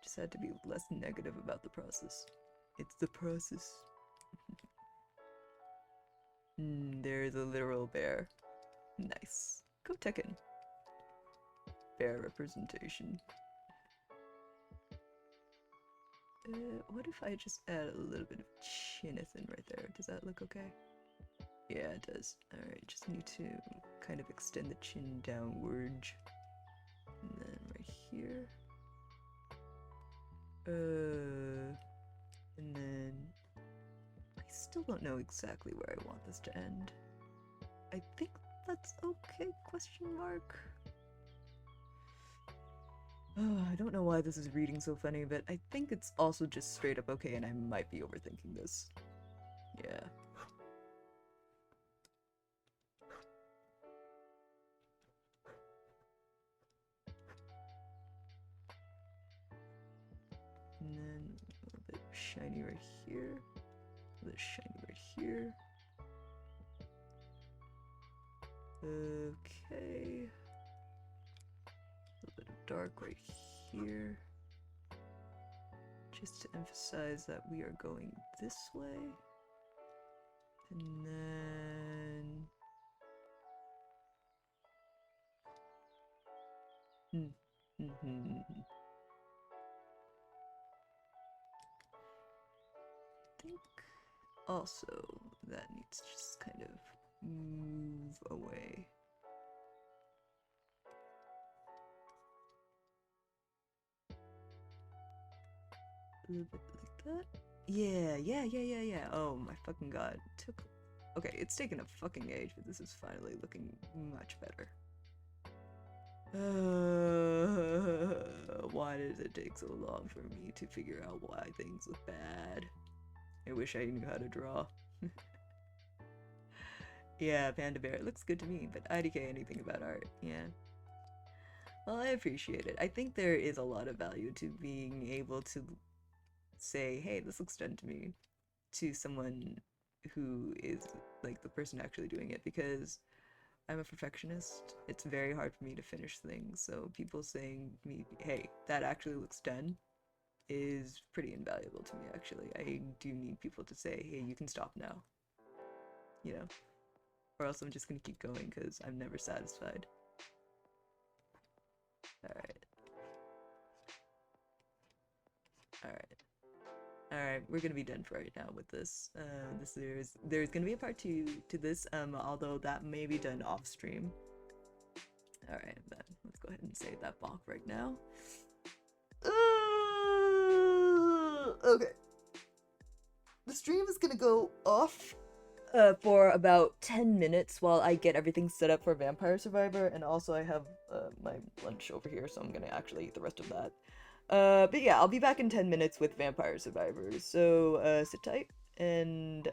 Just had to be less negative about the process. It's the process. There's a literal bear. Nice. Go Tekken. Bear representation. What if I just add a little bit of chinithin right there? Does that look okay? Yeah, it does. Alright, just need to kind of extend the chin downward. And then right here. And then I still don't know exactly where I want this to end. I think that's okay, question mark. I don't know why this is reading so funny, but I think it's also just straight up okay and I might be overthinking this. Yeah. And then a little bit shiny right here. A little shiny right here. Okay. A little bit of dark right here. Just to emphasize that we are going this way. And then... I think also that needs to just kind of move away. A little bit like that. Yeah. Oh my fucking god. Okay, it's taken a fucking age, but this is finally looking much better. Why does it take so long for me to figure out why things look bad? I wish I knew how to draw. Yeah, Panda Bear, it looks good to me, but IDK anything about art, yeah. Well, I appreciate it. I think there is a lot of value to being able to say, hey, this looks done to me, to someone who is like the person actually doing it, because I'm a perfectionist. It's very hard for me to finish things, so people saying to me, hey, that actually looks done, is pretty invaluable to me, actually. I do need people to say, hey, you can stop now. You know? Or else I'm just gonna keep going, because I'm never satisfied. Alright, we're gonna be done for right now with this. There's gonna be a part 2 to this, although that may be done off stream. Alright, then let's go ahead and save that block right now. Okay. The stream is gonna go off for about 10 minutes while I get everything set up for Vampire Survivor, and also I have my lunch over here, so I'm gonna actually eat the rest of that. But yeah, I'll be back in 10 minutes with Vampire Survivors, so sit tight, and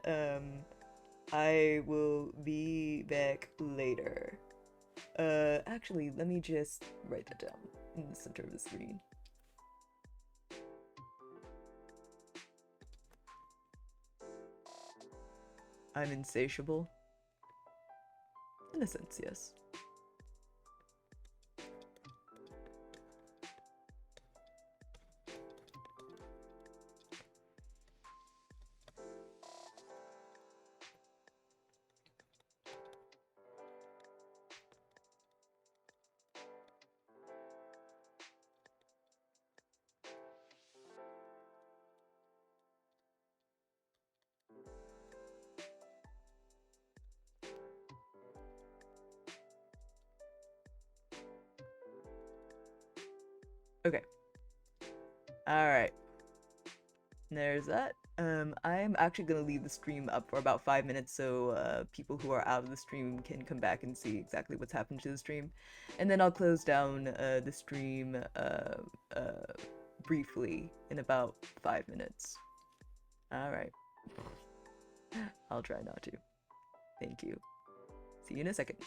I will be back later. Actually, let me just write that down in the center of the screen. I'm insatiable. In a sense, yes. Okay. Alright. There's that. I'm actually gonna leave the stream up for about 5 minutes so people who are out of the stream can come back and see exactly what's happened to the stream. And then I'll close down the stream briefly in about 5 minutes. Alright. I'll try not to. Thank you. See you in a second.